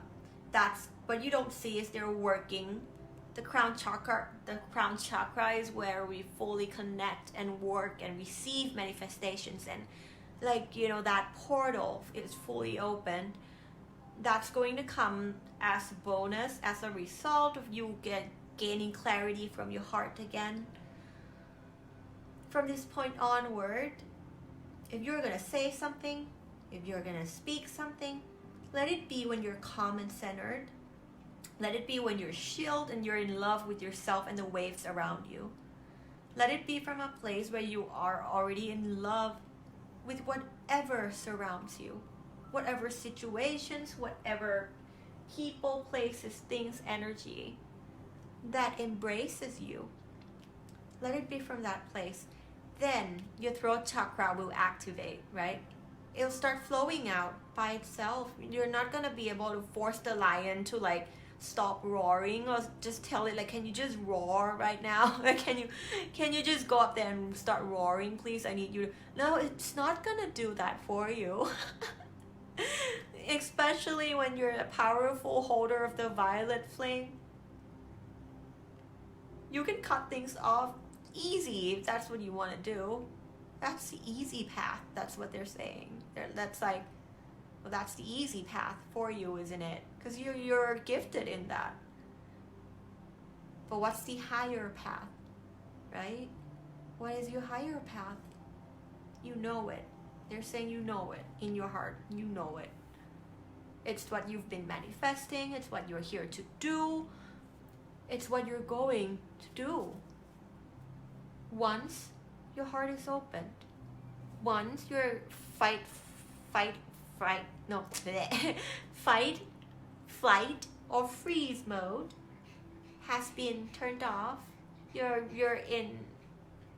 that's what you don't see is they're working. The crown chakra is where we fully connect and work and receive manifestations, and like, you know, that portal is fully opened. That's going to come as a bonus, as a result of you gaining clarity from your heart again. From this point onward, if you're going to say something, if you're going to speak something, let it be when you're calm and centered. Let it be when you're chilled and you're in love with yourself and the waves around you. Let it be from a place where you are already in love with whatever surrounds you. Whatever situations, whatever people, places, things, energy. that embraces you. Let it be from that place. Then your throat chakra will activate, right? It'll start flowing out by itself. You're not gonna be able to force the lion to like stop roaring, or just tell it like, can you just roar right now? Like, can you just go up there and start roaring, please? I need you to. No, it's not gonna do that for you. Especially when you're a powerful holder of the violet flame. You can cut things off easy if that's what you want to do. That's the easy path. That's what they're saying. That's like, well, that's the easy path for you, isn't it? Because you're gifted in that. But what's the higher path, right? What is your higher path? You know it. They're saying you know it in your heart. You know it. It's what you've been manifesting. It's what you're here to do. It's what you're going to do. Once your heart is opened, once your fight, flight, or freeze mode has been turned off, you're in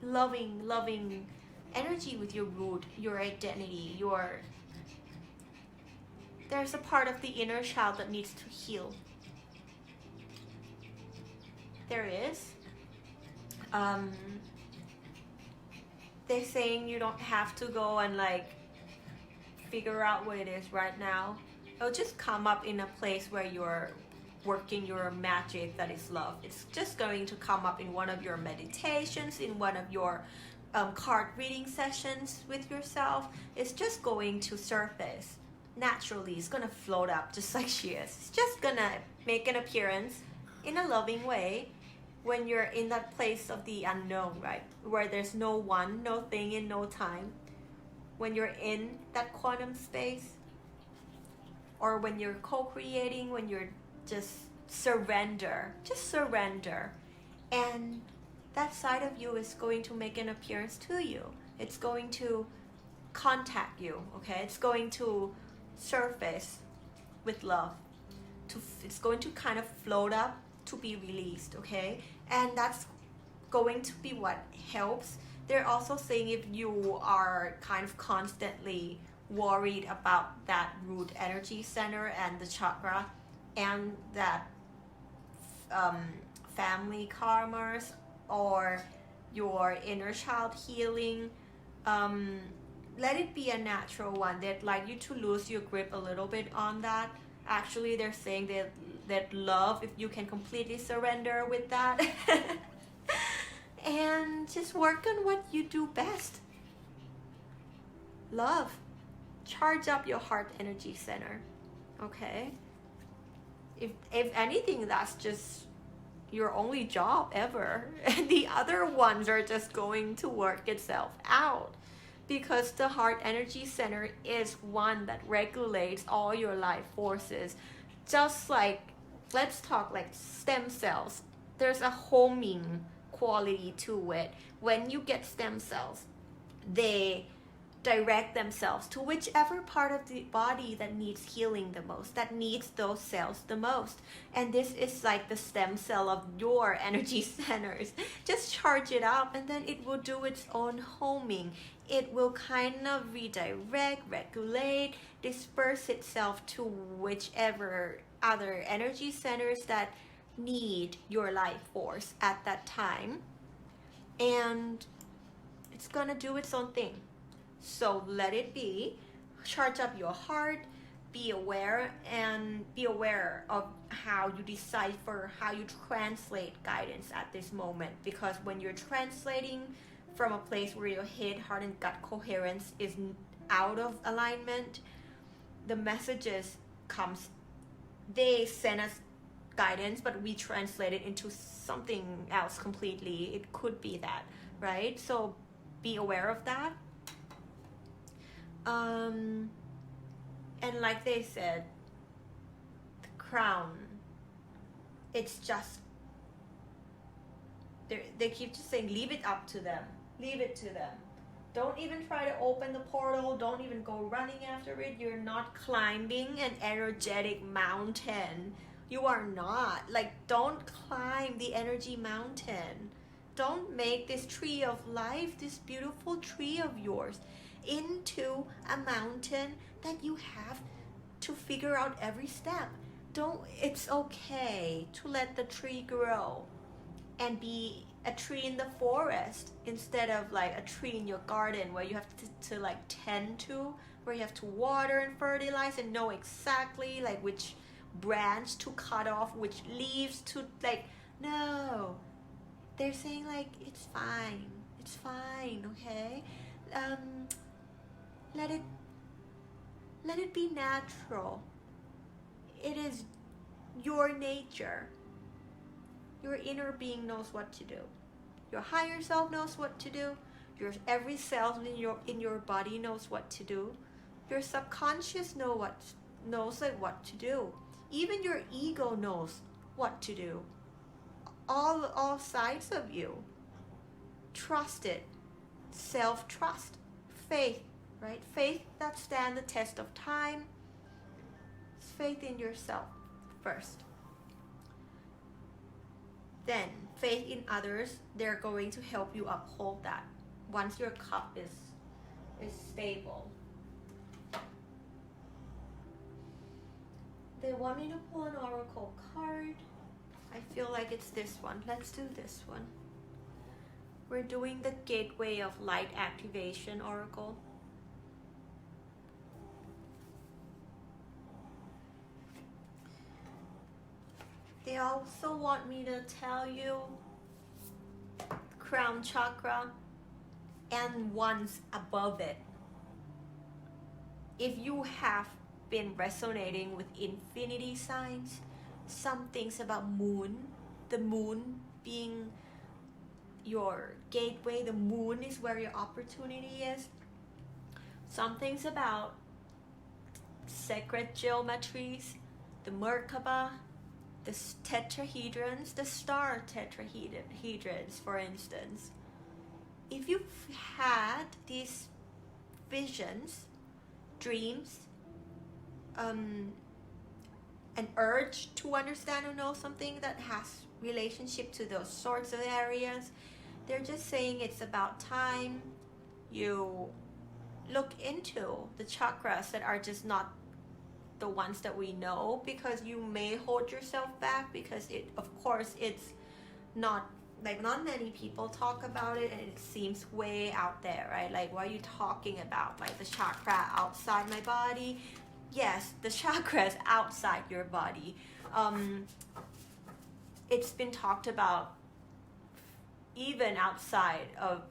loving energy with your root, your identity, there's a part of the inner child that needs to heal. There is. They're saying you don't have to go and like figure out what it is right now. It'll just come up in a place where you're working your magic that is love. It's just going to come up in one of your meditations, in one of your card reading sessions with yourself. It's just going to surface naturally. It's gonna float up just like she is. It's just gonna make an appearance in a loving way when you're in that place of the unknown, right? Where there's no one, no thing, and no time. When you're in that quantum space, or when you're co-creating, when you're just surrender. And that side of you is going to make an appearance to you. It's going to contact you, okay? It's going to surface with love. It's going to kind of float up to be released, okay? And that's going to be what helps. They're also saying if you are kind of constantly worried about that root energy center and the chakra and that family karmas or your inner child healing, let it be a natural one. They'd like you to lose your grip a little bit on that. Actually, they're saying that love, if you can completely surrender with that and just work on what you do best. Love. Charge up your heart energy center, okay? If anything, that's just your only job ever. And the other ones are just going to work itself out, because the heart energy center is one that regulates all your life forces. Just like, let's talk like stem cells. There's a homing quality to it. When you get stem cells, they direct themselves to whichever part of the body that needs healing the most, that needs those cells the most. And this is like the stem cell of your energy centers. Just charge it up and then it will do its own homing. It will kind of redirect, regulate, disperse itself to whichever other energy centers that need your life force at that time. And it's gonna do its own thing. So let it be. Charge up your heart. Be aware of how you decipher, how you translate guidance at this moment. Because when you're translating from a place where your head, heart, and gut coherence is out of alignment, the messages comes. They send us guidance, but we translate it into something else completely. It could be that, right? So be aware of that. And like they said, the crown, it's just, they keep just saying, leave it up to them. Leave it to them. Don't even try to open the portal. Don't even go running after it. You're not climbing an energetic mountain. You are not. Like, don't climb the energy mountain. Don't make this tree of life, this beautiful tree of yours, into a mountain that you have to figure out every step. It's okay to let the tree grow and be a tree in the forest instead of like a tree in your garden where you have to like tend to, where you have to water and fertilize and know exactly like which branch to cut off, which leaves to like, no. They're saying like, it's fine, okay? Let it be natural. It is your nature. Your inner being knows what to do. Your higher self knows what to do. Every cell in your body knows what to do. Your subconscious knows like what to do. Even your ego knows what to do. All sides of you. Trust it. Self-trust. Faith, right? Faith that stands the test of time. It's faith in yourself first. Then faith in others, they're going to help you uphold that once your cup is stable. They want me to pull an oracle card. I feel like it's this one. Let's do this one. We're doing the Gateway of Light Activation Oracle. They also want me to tell you crown chakra and ones above it. If you have been resonating with infinity signs, some things about moon, the moon being your gateway, the moon is where your opportunity is. Some things about sacred geometries, the Merkaba, the tetrahedrons, the star tetrahedrons, for instance. If you've had these visions, dreams, an urge to understand or know something that has relationship to those sorts of areas, they're just saying it's about time you look into the chakras that are just not the ones that we know, because you may hold yourself back because it's not like, not many people talk about it, and it seems way out there, right? Like, what are you talking about? Like the chakra outside my body? Yes, the chakra is outside your body. It's been talked about even outside of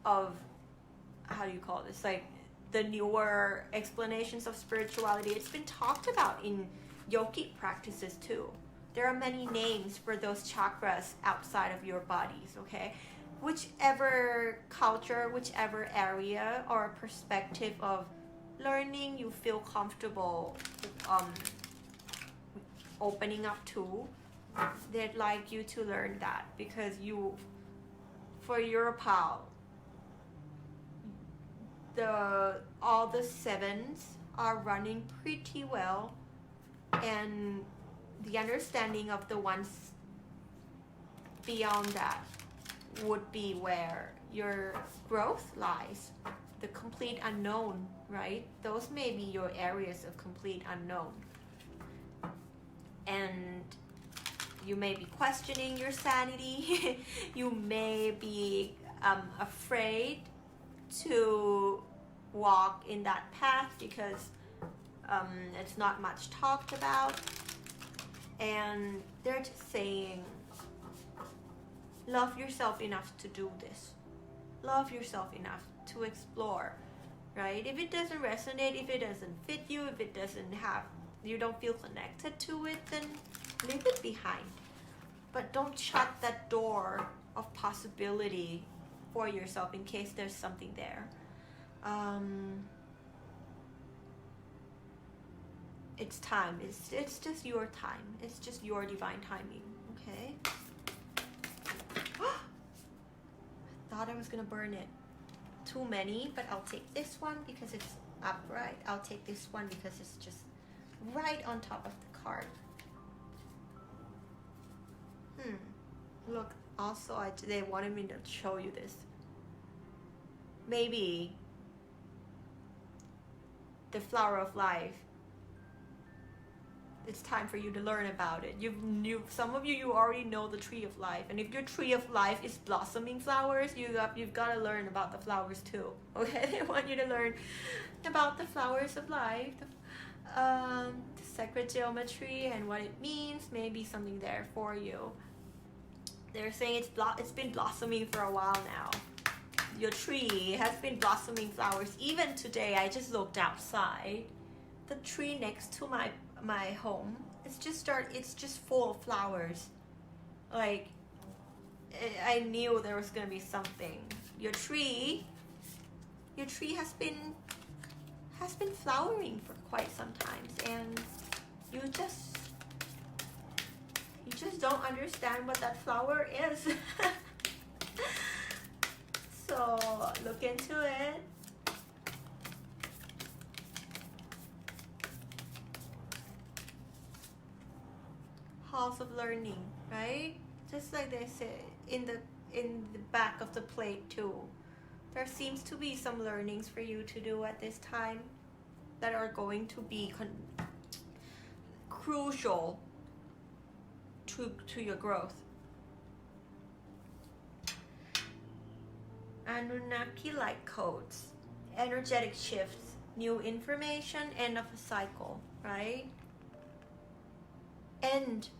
how do you call this, like the newer explanations of spirituality. It's been talked about in yogic practices too. There are many names for those chakras outside of your bodies, okay? Whichever culture, whichever area or perspective of learning you feel comfortable opening up to, they'd like you to learn that, because for your pal, all the sevens are running pretty well, and the understanding of the ones beyond that would be where your growth lies, the complete unknown, right? Those may be your areas of complete unknown, and you may be questioning your sanity. You may be afraid to walk in that path because it's not much talked about, and they're just saying, love yourself enough to do this. Love yourself enough to explore, right? If it doesn't resonate, if it doesn't fit you, if it doesn't you don't feel connected to it, then leave it behind. But don't shut that door of possibility for yourself in case there's something there. It's time. It's just your time. It's just your divine timing. Okay. I thought I was gonna burn it. Too many, but I'll take this one because it's upright. I'll take this one because it's just right on top of the card. also they wanted me to show you this. Maybe the flower of life, it's time for you to learn about it. Some of you already know the tree of life, and if your tree of life is blossoming flowers, you've got to learn about the flowers too. Okay, they want you to learn about the flowers of life, the sacred geometry and what it means. Maybe something there for you. They're saying it's been blossoming for a while now. Your tree has been blossoming flowers. Even today, I just looked outside. The tree next to my home, it's just full of flowers. Like, I knew there was gonna be something. Your tree has been flowering for quite some time, and you just don't understand what that flower is. So look into it. Halls of learning, right? Just like they say in the back of the plate too. There seems to be some learnings for you to do at this time that are going to be crucial to your growth. Anunnaki light codes, energetic shifts, new information, end of a cycle, right?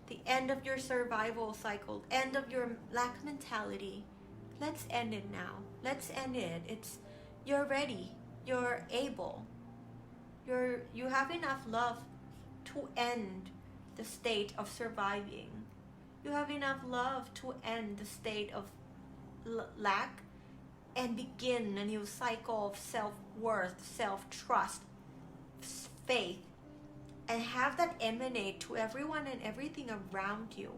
The end of your survival cycle, end of your lack mentality. Let's end it now. Let's end it. You're ready. You're able. You have enough love to end the state of surviving. You have enough love to end the state of lack and begin a new cycle of self-worth, self-trust, faith, and have that emanate to everyone and everything around you,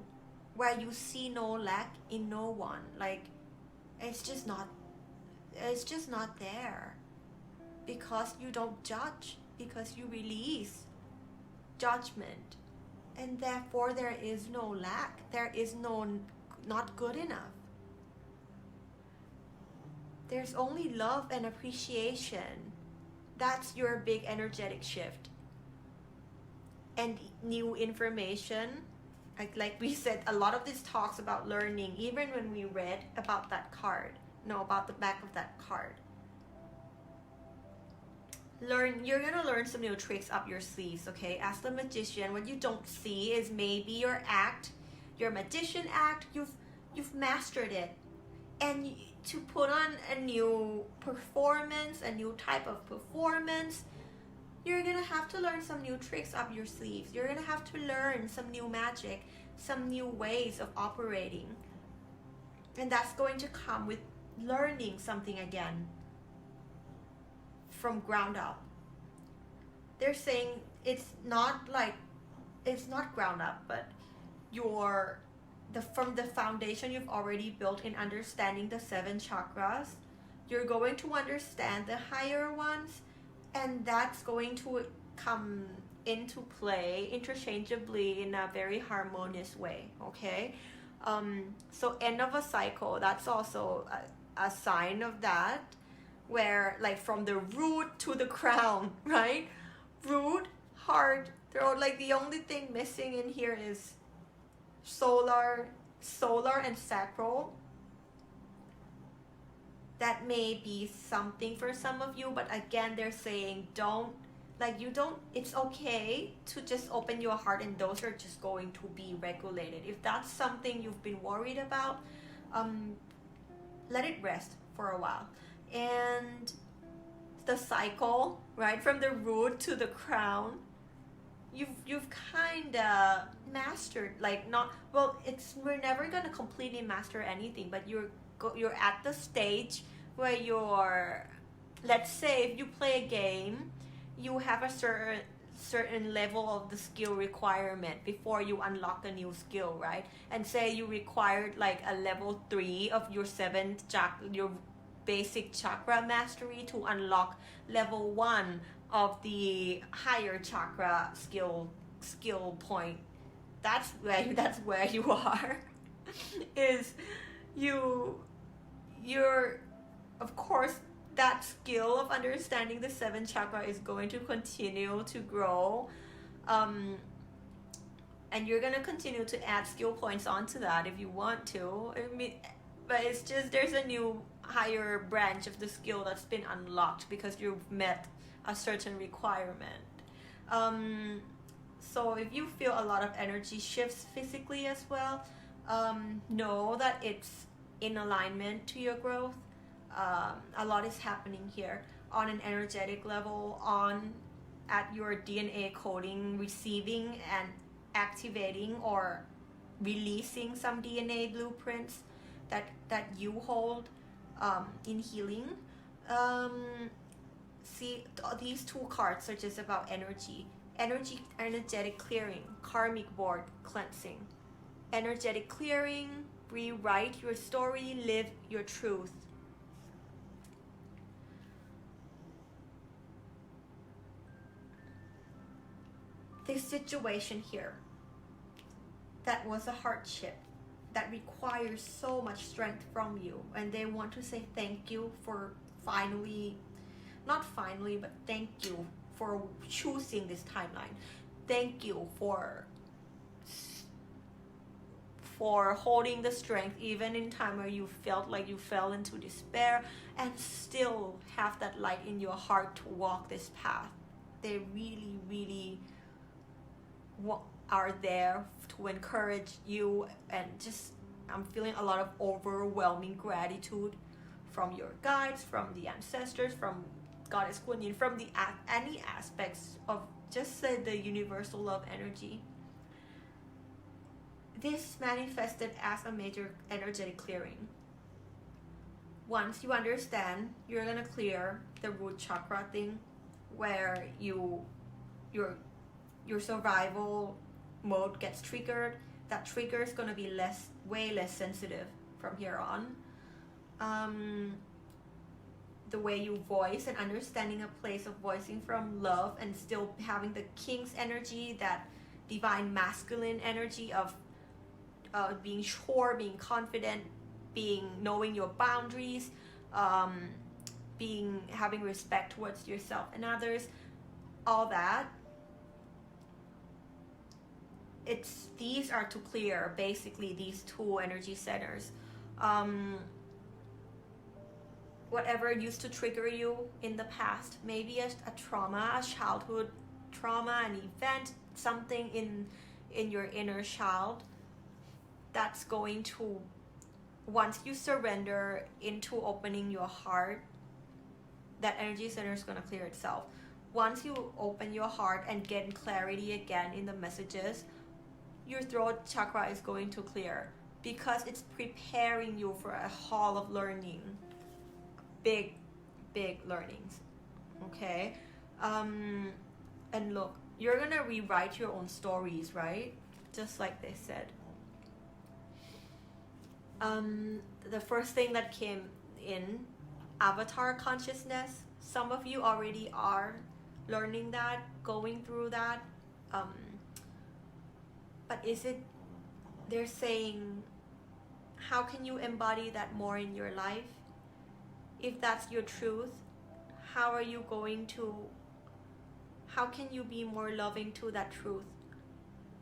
where you see no lack in no one. Like, it's just not there, because you don't judge, because you release judgment, and therefore there is no lack. There is no not good enough. There's only love and appreciation. That's your big energetic shift. And new information, like we said, a lot of this talks about learning, even when we read about that card, about the back of that card. You're gonna learn some new tricks up your sleeves, okay? As the magician, what you don't see is maybe your magician act, you've mastered it. And to put on a new performance, a new type of performance, you're gonna have to learn some new tricks up your sleeves. You're gonna have to learn some new magic, some new ways of operating. And that's going to come with learning something again from ground up. They're saying it's not ground up, but from the foundation you've already built in understanding the 7 chakras, you're going to understand the higher ones, and that's going to come into play interchangeably in a very harmonious way, okay? So end of a cycle, that's also a sign of that, where like from the root to the crown, right? Root, heart, they're like the only thing missing in here is solar and sacral. That may be something for some of you, but again, they're saying it's okay to just open your heart, and those are just going to be regulated. If that's something you've been worried about, let it rest for a while. And the cycle, right, from the root to the crown, you've kind of mastered, we're never going to completely master anything, but you're at the stage where let's say if you play a game, you have a certain level of the skill requirement before you unlock a new skill, right? And say you required like a level 3 of your 7th chakra, your basic chakra mastery, to unlock level 1 of the higher chakra skill point. That's where you are. is you're, of course, that skill of understanding the 7th chakra is going to continue to grow, and you're gonna continue to add skill points onto that if you want to. I mean, but it's just there's a new higher branch of the skill that's been unlocked because you've met a certain requirement. So if you feel a lot of energy shifts physically as well, know that it's in alignment to your growth. A lot is happening here on an energetic level, on at your DNA coding, receiving and activating or releasing some DNA blueprints that you hold in healing. See, these 2 cards are just about energetic clearing, karmic board cleansing. Energetic clearing, rewrite your story, live your truth. This situation here, that was a hardship that requires so much strength from you, and they want to say thank you for not finally, but thank you for choosing this timeline. Thank you for holding the strength even in time where you felt like you fell into despair, and still have that light in your heart to walk this path. They really, really are there to encourage you, and just I'm feeling a lot of overwhelming gratitude from your guides, from the ancestors, from Goddess Kuan Yin, from any aspects of just the universal love energy. This manifested as a major energetic clearing. Once you understand, you're gonna clear the root chakra thing, where your survival mode gets triggered. That trigger is gonna be way less sensitive from here on. The way you voice and understanding a place of voicing from love and still having the king's energy, that divine masculine energy of being sure, being confident, knowing your boundaries, having respect towards yourself and others, all that. These are to clear basically these 2 energy centers. Whatever used to trigger you in the past, maybe a trauma, a childhood trauma, an event, something in your inner child, that's going to, once you surrender into opening your heart, that energy center is going to clear itself. Once you open your heart and get clarity again in the messages, your throat chakra is going to clear, because it's preparing you for a hall of learning, big learnings. Okay, and look, you're gonna rewrite your own stories, right? Just like they said. The first thing that came in, avatar consciousness. Some of you already are learning that, going through that. But they're saying, how can you embody that more in your life? If that's your truth, how can you be more loving to that truth?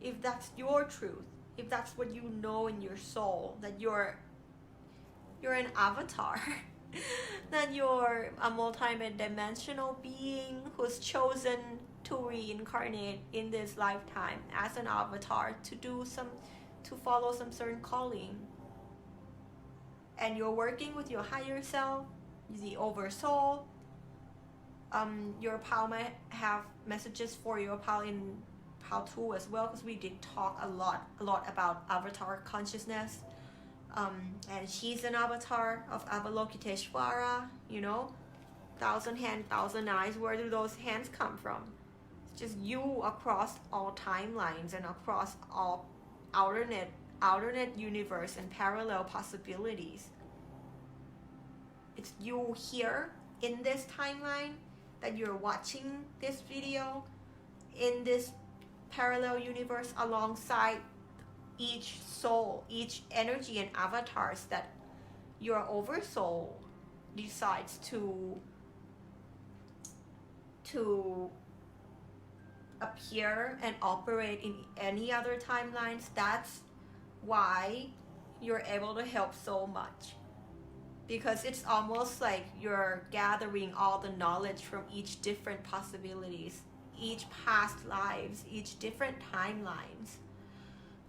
If that's your truth, if that's what you know in your soul, that you're an avatar, that you're a multi-dimensional being who's chosen to reincarnate in this lifetime as an avatar to follow some certain calling. And you're working with your higher self, the oversoul. Your pal might have messages for your pal in pal 2 as well, because we did talk a lot about avatar consciousness. And she's an avatar of Avalokiteshvara, 1,000 hands, 1,000 eyes. Where do those hands come from? It's just you across all timelines and across all alternate universe and parallel possibilities. It's you here in this timeline that you're watching this video, in this parallel universe, alongside each soul, each energy and avatars that your oversoul decides to appear and operate in any other timelines, that's why you're able to help so much. Because it's almost like you're gathering all the knowledge from each different possibilities, each past lives, each different timelines,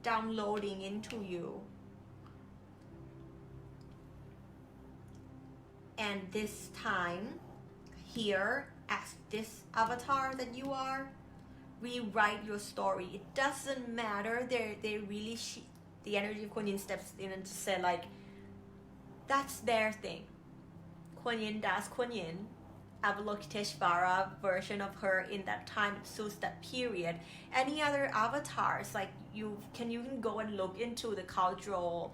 downloading into you. And this time, here, as this avatar that you are, rewrite your story. It doesn't matter. They really, the energy of Kuan Yin steps in and just said like, that's their thing. Kuan Yin does Kuan Yin, Avalokiteshvara version of her in that time, it suits that period. Any other avatars, like you can go and look into the cultural,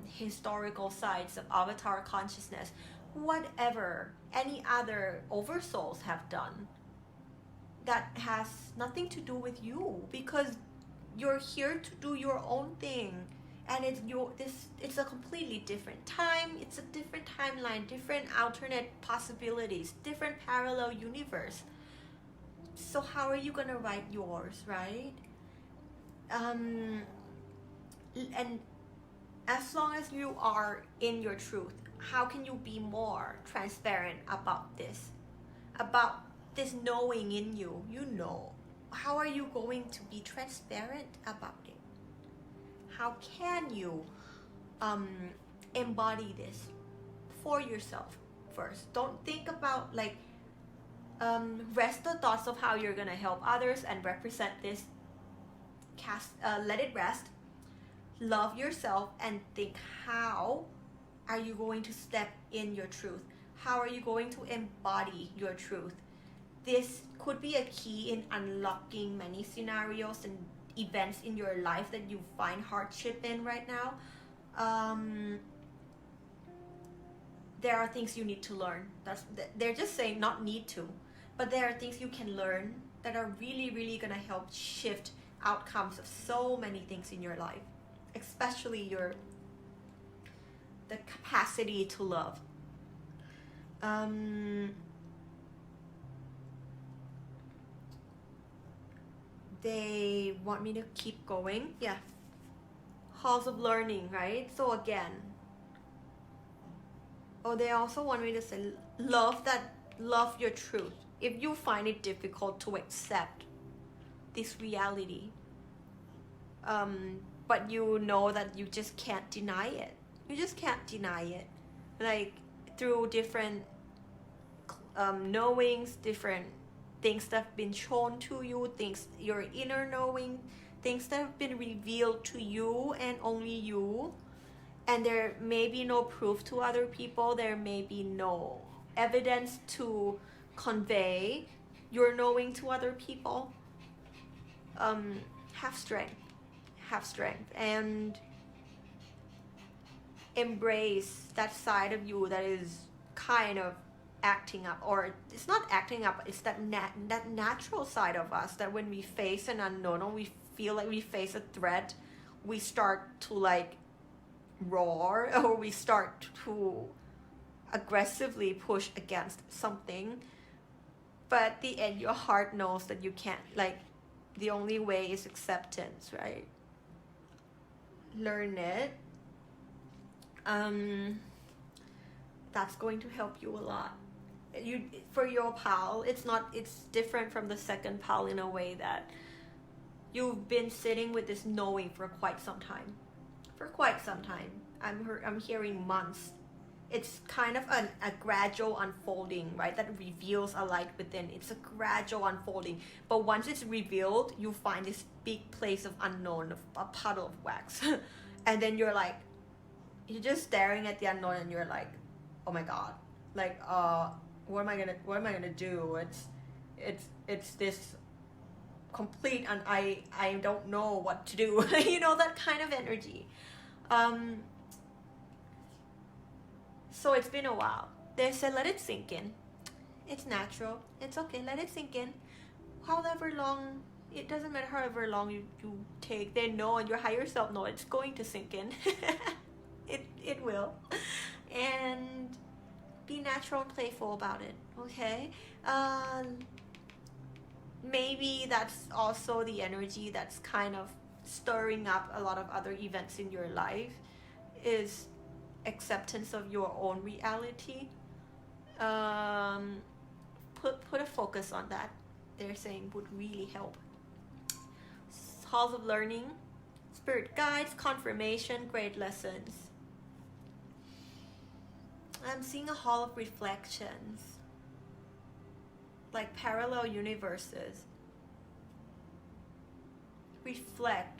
historical sides of avatar consciousness. Whatever any other oversouls have done, that has nothing to do with you, because you're here to do your own thing, and it's a completely different time, it's a different timeline, different alternate possibilities, different parallel universe. So how are you gonna write yours, right? And as long as you are in your truth, how can you be more transparent about this knowing in you? You know, how are you going to be transparent about it? How can you embody this for yourself first? Don't think about like rest the thoughts of how you're gonna help others and represent this. Let it rest. Love yourself and think, how are you going to step in your truth? How are you going to embody your truth? This could be a key in unlocking many scenarios and events in your life that you find hardship in right now. There are things you need to learn. They're just saying not need to, but there are things you can learn that are really, really gonna help shift outcomes of so many things in your life, especially the capacity to love. They want me to keep going. Yeah. Halls of learning, right? So again. Oh, they also want me to say, love your truth. If you find it difficult to accept this reality, but you know that you just can't deny it. You just can't deny it. Like through different knowings, different things that have been shown to you, things, your inner knowing, things that have been revealed to you and only you. And there may be no proof to other people. There may be no evidence to convey your knowing to other people. Have strength. Have strength. And embrace that side of you that is kind of acting up, or it's not acting up, it's that natural side of us that when we face an unknown or we feel like we face a threat, we start to like roar, or we start to aggressively push against something, but at the end your heart knows that you can't, like the only way is acceptance, right? Learn it. That's going to help you a lot. For your pal, it's different from the second pal in a way that you've been sitting with this knowing for quite some time. I'm hearing months. It's kind of a gradual unfolding, right? That reveals a light within. It's a gradual unfolding. But once it's revealed, you find this big place of unknown, a puddle of wax. And then you're just staring at the unknown and you're like, oh my God. Like, what am I gonna do? It's this complete, and I don't know what to do. You know, that kind of energy. So it's been a while. They said let it sink in. It's natural. It's okay. Let it sink in. However long, it doesn't matter however long you take. They know, and your higher self know it's going to sink in. It will. and be natural and playful about it. Okay. Maybe that's also the energy that's kind of stirring up a lot of other events in your life, is acceptance of your own reality. Put a focus on that. They're saying would really help. Halls of learning, spirit guides, confirmation, great lessons. I'm seeing a hall of reflections, like parallel universes. Reflect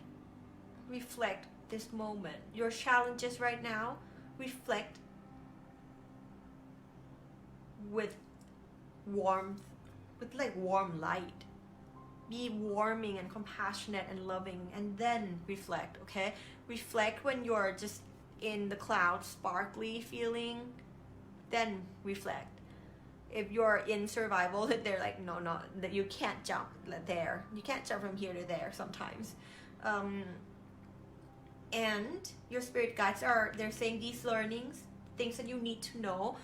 this moment. Your challenges right now, reflect with warmth, with like warm light. Be warming and compassionate and loving, and then reflect. Okay, reflect when you're just in the clouds, sparkly feeling, then reflect. If you're in survival, they're like, no, that you can't jump there. You can't jump from here to there sometimes. And your spirit guides they're saying these learnings, things that you need to know.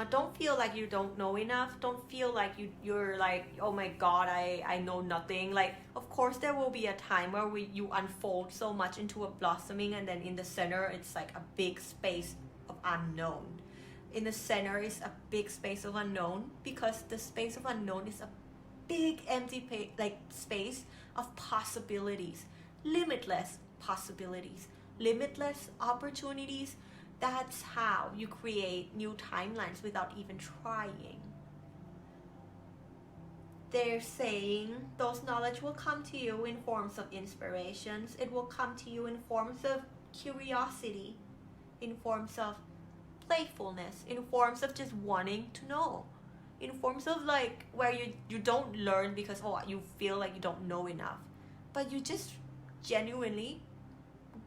Don't feel like you don't know enough. Don't feel like you're like, oh my God, I know nothing. Like, of course, there will be a time where you unfold so much into a blossoming, and then in the center, it's like a big space of unknown. In the center is a big space of unknown, because the space of unknown is a big empty space of possibilities, limitless possibilities, limitless opportunities. That's how you create new timelines without even trying. They're saying those knowledge will come to you in forms of inspirations. It will come to you in forms of curiosity, in forms of playfulness, in forms of just wanting to know, in forms of like where you don't learn because you feel like you don't know enough, but you just genuinely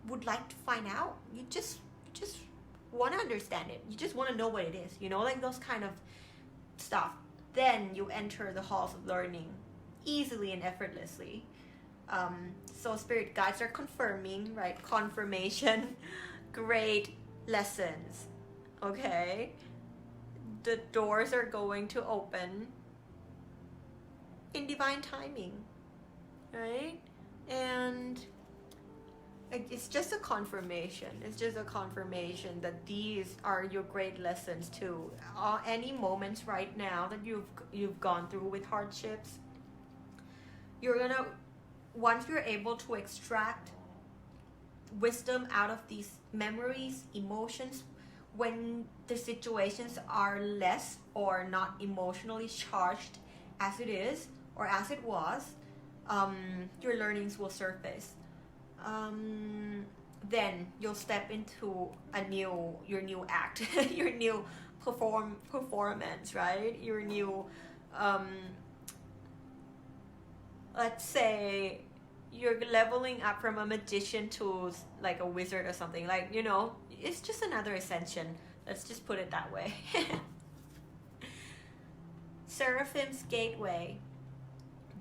would like to find out. You just want to understand it. You just want to know what it is, like those kind of stuff. Then you enter the halls of learning easily and effortlessly. So spirit guides are confirming, right? Confirmation, great lessons. Okay, the doors are going to open in divine timing, right? And it's just a confirmation. It's just a confirmation that these are your great lessons too. Any moments right now that you've gone through with hardships, once you're able to extract wisdom out of these memories, emotions, when the situations are less or not emotionally charged as it is or as it was, your learnings will surface. Then you'll step into your new act, your new performance, right? Your new, let's say you're leveling up from a magician to like a wizard or something, like, it's just another ascension. Let's just put it that way. Seraphim's Gateway,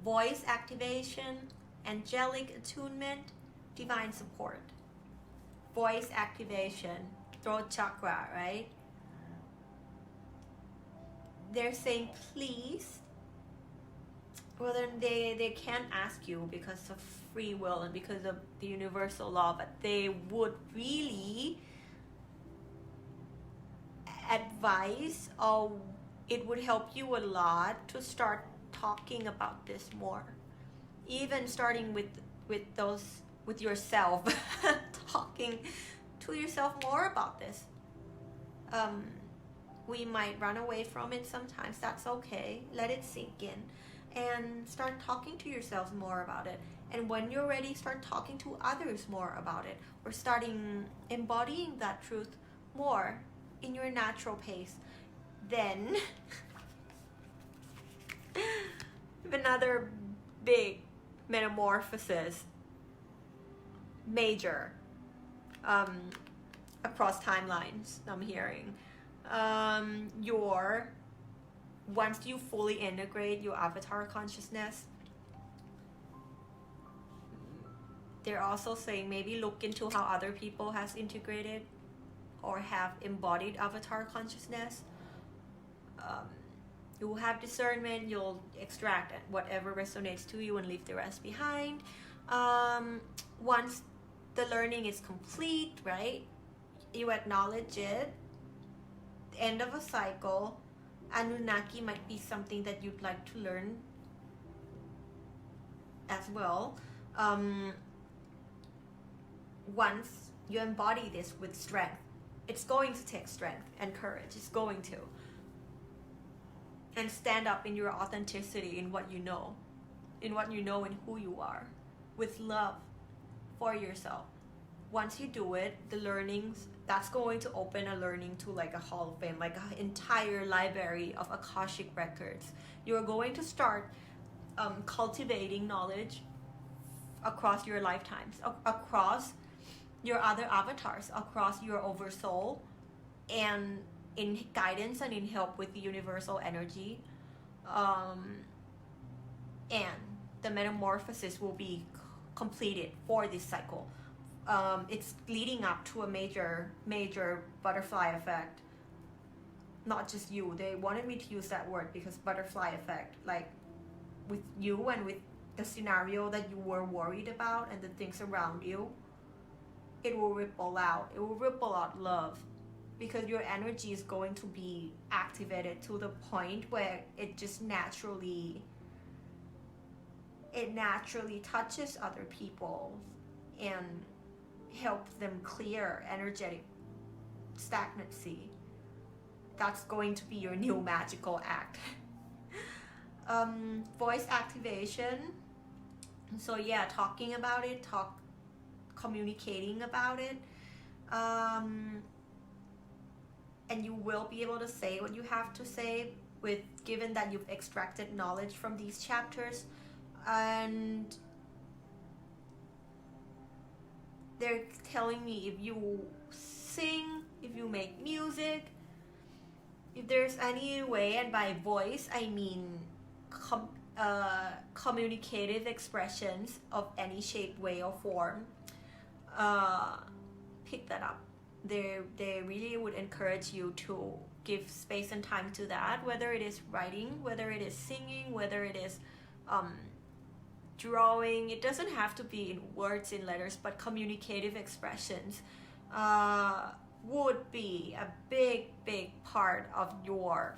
voice activation, angelic attunement, divine support. Voice activation, throat chakra, right? They're saying please, well, then they can't ask you because of free will and because of the universal law, but they would really advise, or it would help you a lot to start talking about this more, even starting with yourself. Talking to yourself more about this. We might run away from it sometimes. That's okay. Let it sink in and start talking to yourselves more about it. And when you're ready, start talking to others more about it, or starting embodying that truth more in your natural pace. Then another big metamorphosis, major, across timelines, I'm hearing. Once you fully integrate your avatar consciousness, they're also saying maybe look into how other people has integrated or have embodied avatar consciousness. You will have discernment. You'll extract whatever resonates to you and leave the rest behind. Once the learning is complete, right, you acknowledge it, end of a cycle. Anunnaki might be something that you'd like to learn as well. Once you embody this with strength, it's going to take strength and courage. It's going to. And stand up in your authenticity, in what you know and who you are, with love for yourself. Once you do it, the learnings, that's going to open a learning to like a hall of fame, like an entire library of Akashic records. You're going to start cultivating knowledge across your lifetimes, across your other avatars, across your oversoul, and in guidance and in help with the universal energy. And the metamorphosis will be completed for this cycle. It's leading up to a major butterfly effect. Not just you. They wanted me to use that word because butterfly effect, like with you and with the scenario that you were worried about and the things around you, it will ripple out. It will ripple out love, because your energy is going to be activated to the point where it just naturally touches other people and helps them clear energetic stagnancy. That's going to be your new magical act. Voice activation. So yeah, talking about it, communicating about it. And you will be able to say what you have to say, given that you've extracted knowledge from these chapters. And they're telling me, if you sing, if you make music, if there's any way, and by voice I mean communicative expressions of any shape, way, or form, pick that up. They really would encourage you to give space and time to that, whether it is writing, whether it is singing, whether it is drawing. It doesn't have to be in words, in letters, but communicative expressions would be a big part of your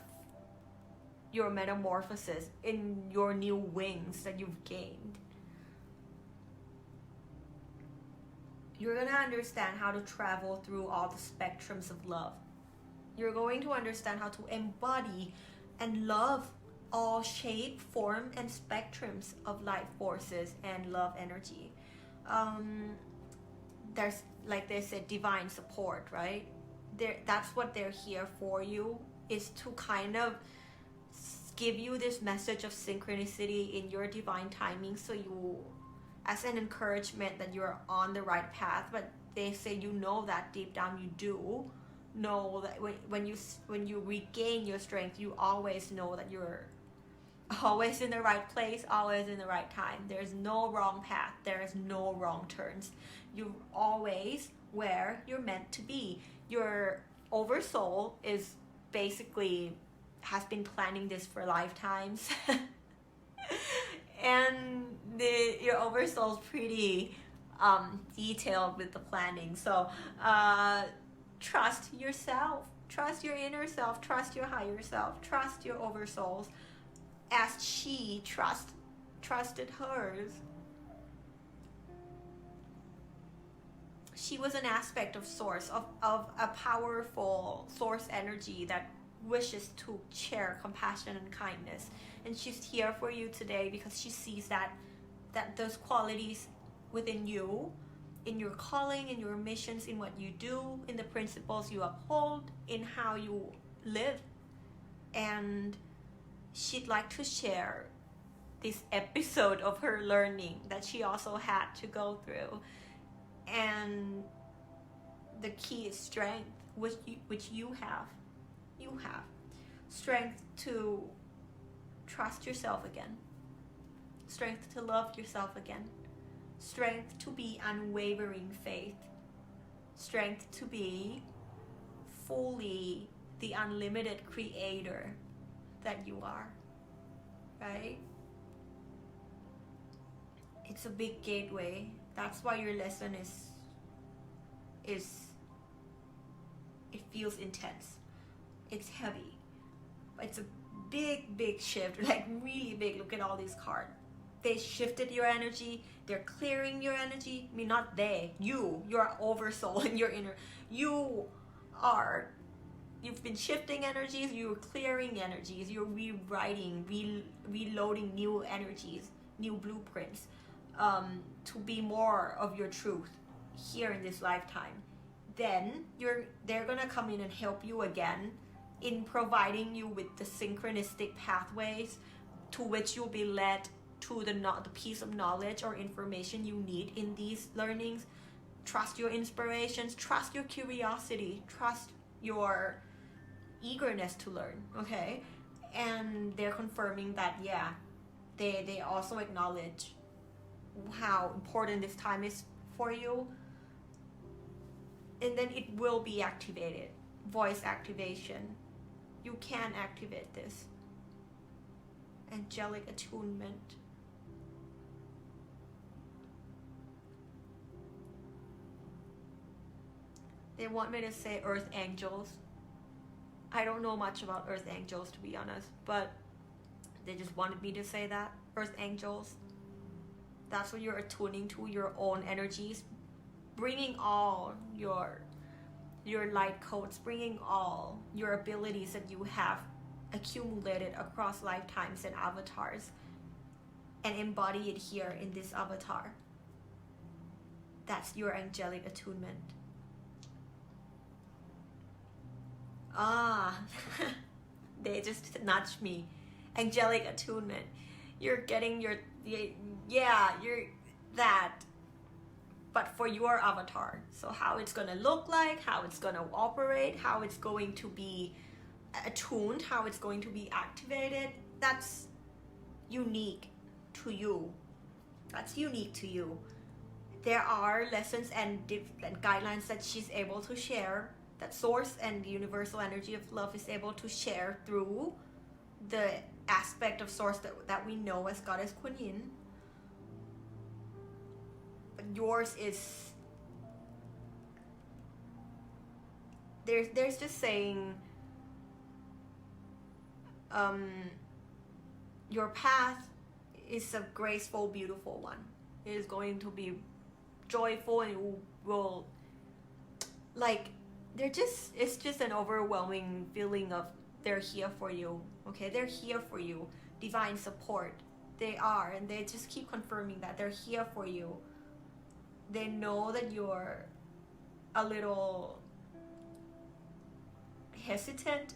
metamorphosis, in your new wings that you've gained. You're going to understand how to travel through all the spectrums of love. You're going to understand how to embody and love all shape, form, and spectrums of life forces and love energy. There's, like they said, divine support, right? That's what they're here for you, is to kind of give you this message of synchronicity in your divine timing, so you, as an encouragement that you're on the right path. But they say, you know that deep down you do know that when you regain your strength, you always know that you're always in the right place, always in the right time. There's no wrong path, there is no wrong turns. You're always where you're meant to be. Your oversoul is basically has been planning this for lifetimes. And your oversoul's pretty detailed with the planning. So trust yourself, trust your inner self, trust your higher self, trust your oversouls, as she trusted hers. She was an aspect of source, of a powerful source energy that wishes to share compassion and kindness. And she's here for you today because she sees that those qualities within you, in your calling, in your missions, in what you do, in the principles you uphold, in how you live. And she'd like to share this episode of her learning that she also had to go through. And the key is strength, which you have. You have strength to trust yourself again, strength to love yourself again, strength to be unwavering faith, strength to be fully the unlimited creator that you are, right? It's a big gateway. That's why your lesson is it feels intense. It's heavy. It's a big shift, like really big. Look at all these cards. They shifted your energy. They're clearing your energy. I mean, not they. Your oversoul and your inner. You've been shifting energies. You're clearing energies. You're rewriting, reloading new energies, new blueprints, to be more of your truth here in this lifetime. Then they're gonna come in and help you again in providing you with the synchronistic pathways to which you'll be led to the piece of knowledge or information you need in these learnings. Trust your inspirations, trust your curiosity, trust your eagerness to learn, okay? And they're confirming that, yeah, they also acknowledge how important this time is for you. And then it will be activated. Voice activation. You can activate this. Angelic attunement. They want me to say earth angels. I don't know much about earth angels, to be honest, but they just wanted me to say that. Earth angels. That's what you're attuning to, your own energies, bringing all your light codes, bringing all your abilities that you have accumulated across lifetimes and avatars, and embody it here in this avatar. That's your angelic attunement. They just nudged me. Angelic attunement. You're getting you're that, but for your avatar. So how it's gonna look like, how it's gonna operate, how it's going to be attuned, how it's going to be activated, that's unique to you. That's unique to you. There are lessons and guidelines that she's able to share, that source and the universal energy of love is able to share through the aspect of source that we know as Goddess Kuan Yin. But yours is, there's just saying, your path is a graceful, beautiful one. It is going to be joyful, and it will, like, it's just an overwhelming feeling of they're here for you, okay? They're here for you. Divine support. They are, and they just keep confirming that they're here for you. They know that you're a little hesitant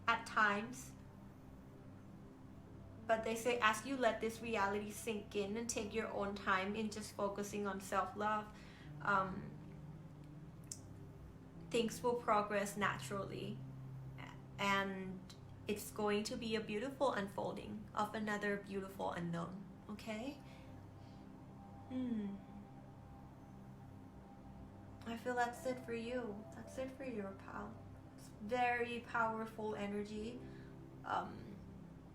at times, but they say as you let this reality sink in and take your own time in just focusing on self-love, things will progress naturally, and it's going to be a beautiful unfolding of another beautiful unknown, okay? I feel that's it for you. That's it for your pal. It's very powerful energy,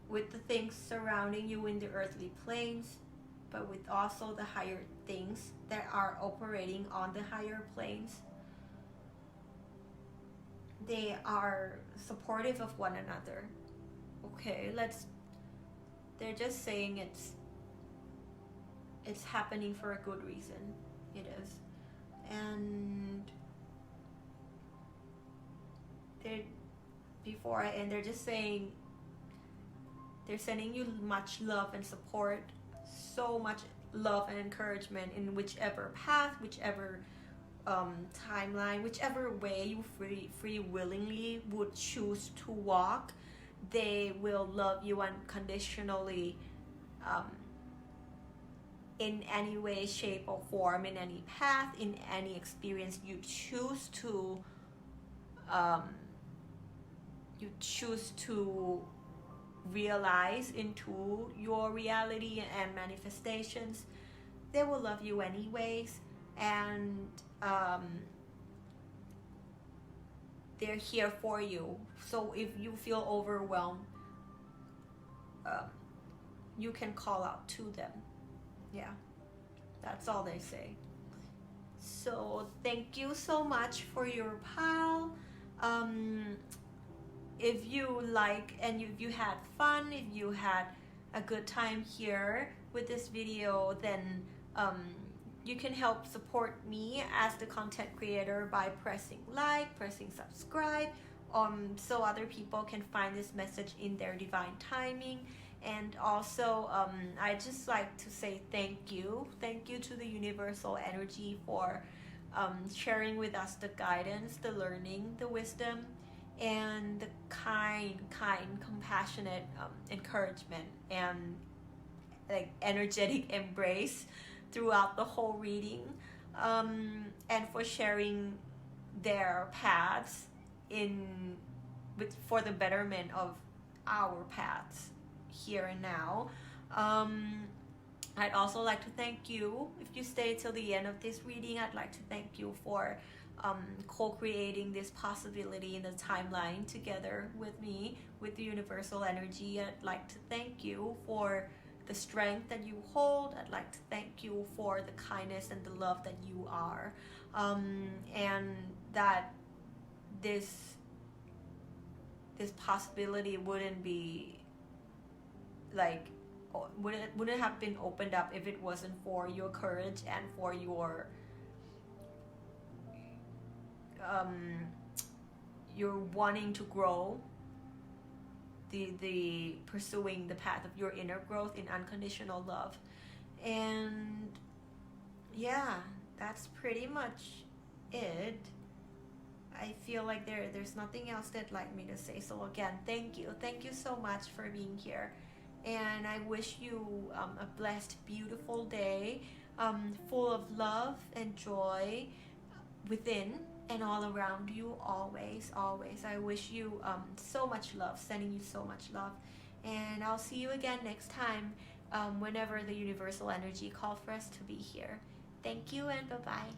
with the things surrounding you in the earthly planes, but with also the higher things that are operating on the higher planes. They are supportive of one another. Okay, they're just saying it's happening for a good reason. It is. And before I end, they're just saying they're sending you much love and support, so much love and encouragement in whichever path, whichever timeline, whichever way you free willingly would choose to walk. They will love you unconditionally, in any way, shape, or form, in any path, in any experience you choose to realize into your reality and manifestations. They will love you anyways, and they're here for you. So if you feel overwhelmed, you can call out to them. Yeah, that's all they say. So thank you so much for your pal. If you like and if you had fun, if you had a good time here with this video, then you can help support me as the content creator by pressing like, pressing subscribe, so other people can find this message in their divine timing. And also, I just like to say thank you to the universal energy for sharing with us the guidance, the learning, the wisdom, and the kind, compassionate encouragement and like energetic embrace throughout the whole reading, and for sharing their paths for the betterment of our paths here and now. I'd also like to thank you. If you stay till the end of this reading, I'd like to thank you for co-creating this possibility in the timeline together with me, with the universal energy. I'd like to thank you for the strength that you hold. I'd like to thank you for the kindness and the love that you are, and that this possibility wouldn't be like wouldn't have been opened up if it wasn't for your courage and for your wanting to grow, the pursuing the path of your inner growth in unconditional love. And yeah, that's pretty much it. I feel like there's nothing else that I'd like me to say. So again, thank you so much for being here, and I wish you a blessed, beautiful day, full of love and joy within and all around you, always. I wish you so much love, sending you so much love, and I'll see you again next time, whenever the universal energy calls for us to be here. Thank you and bye-bye.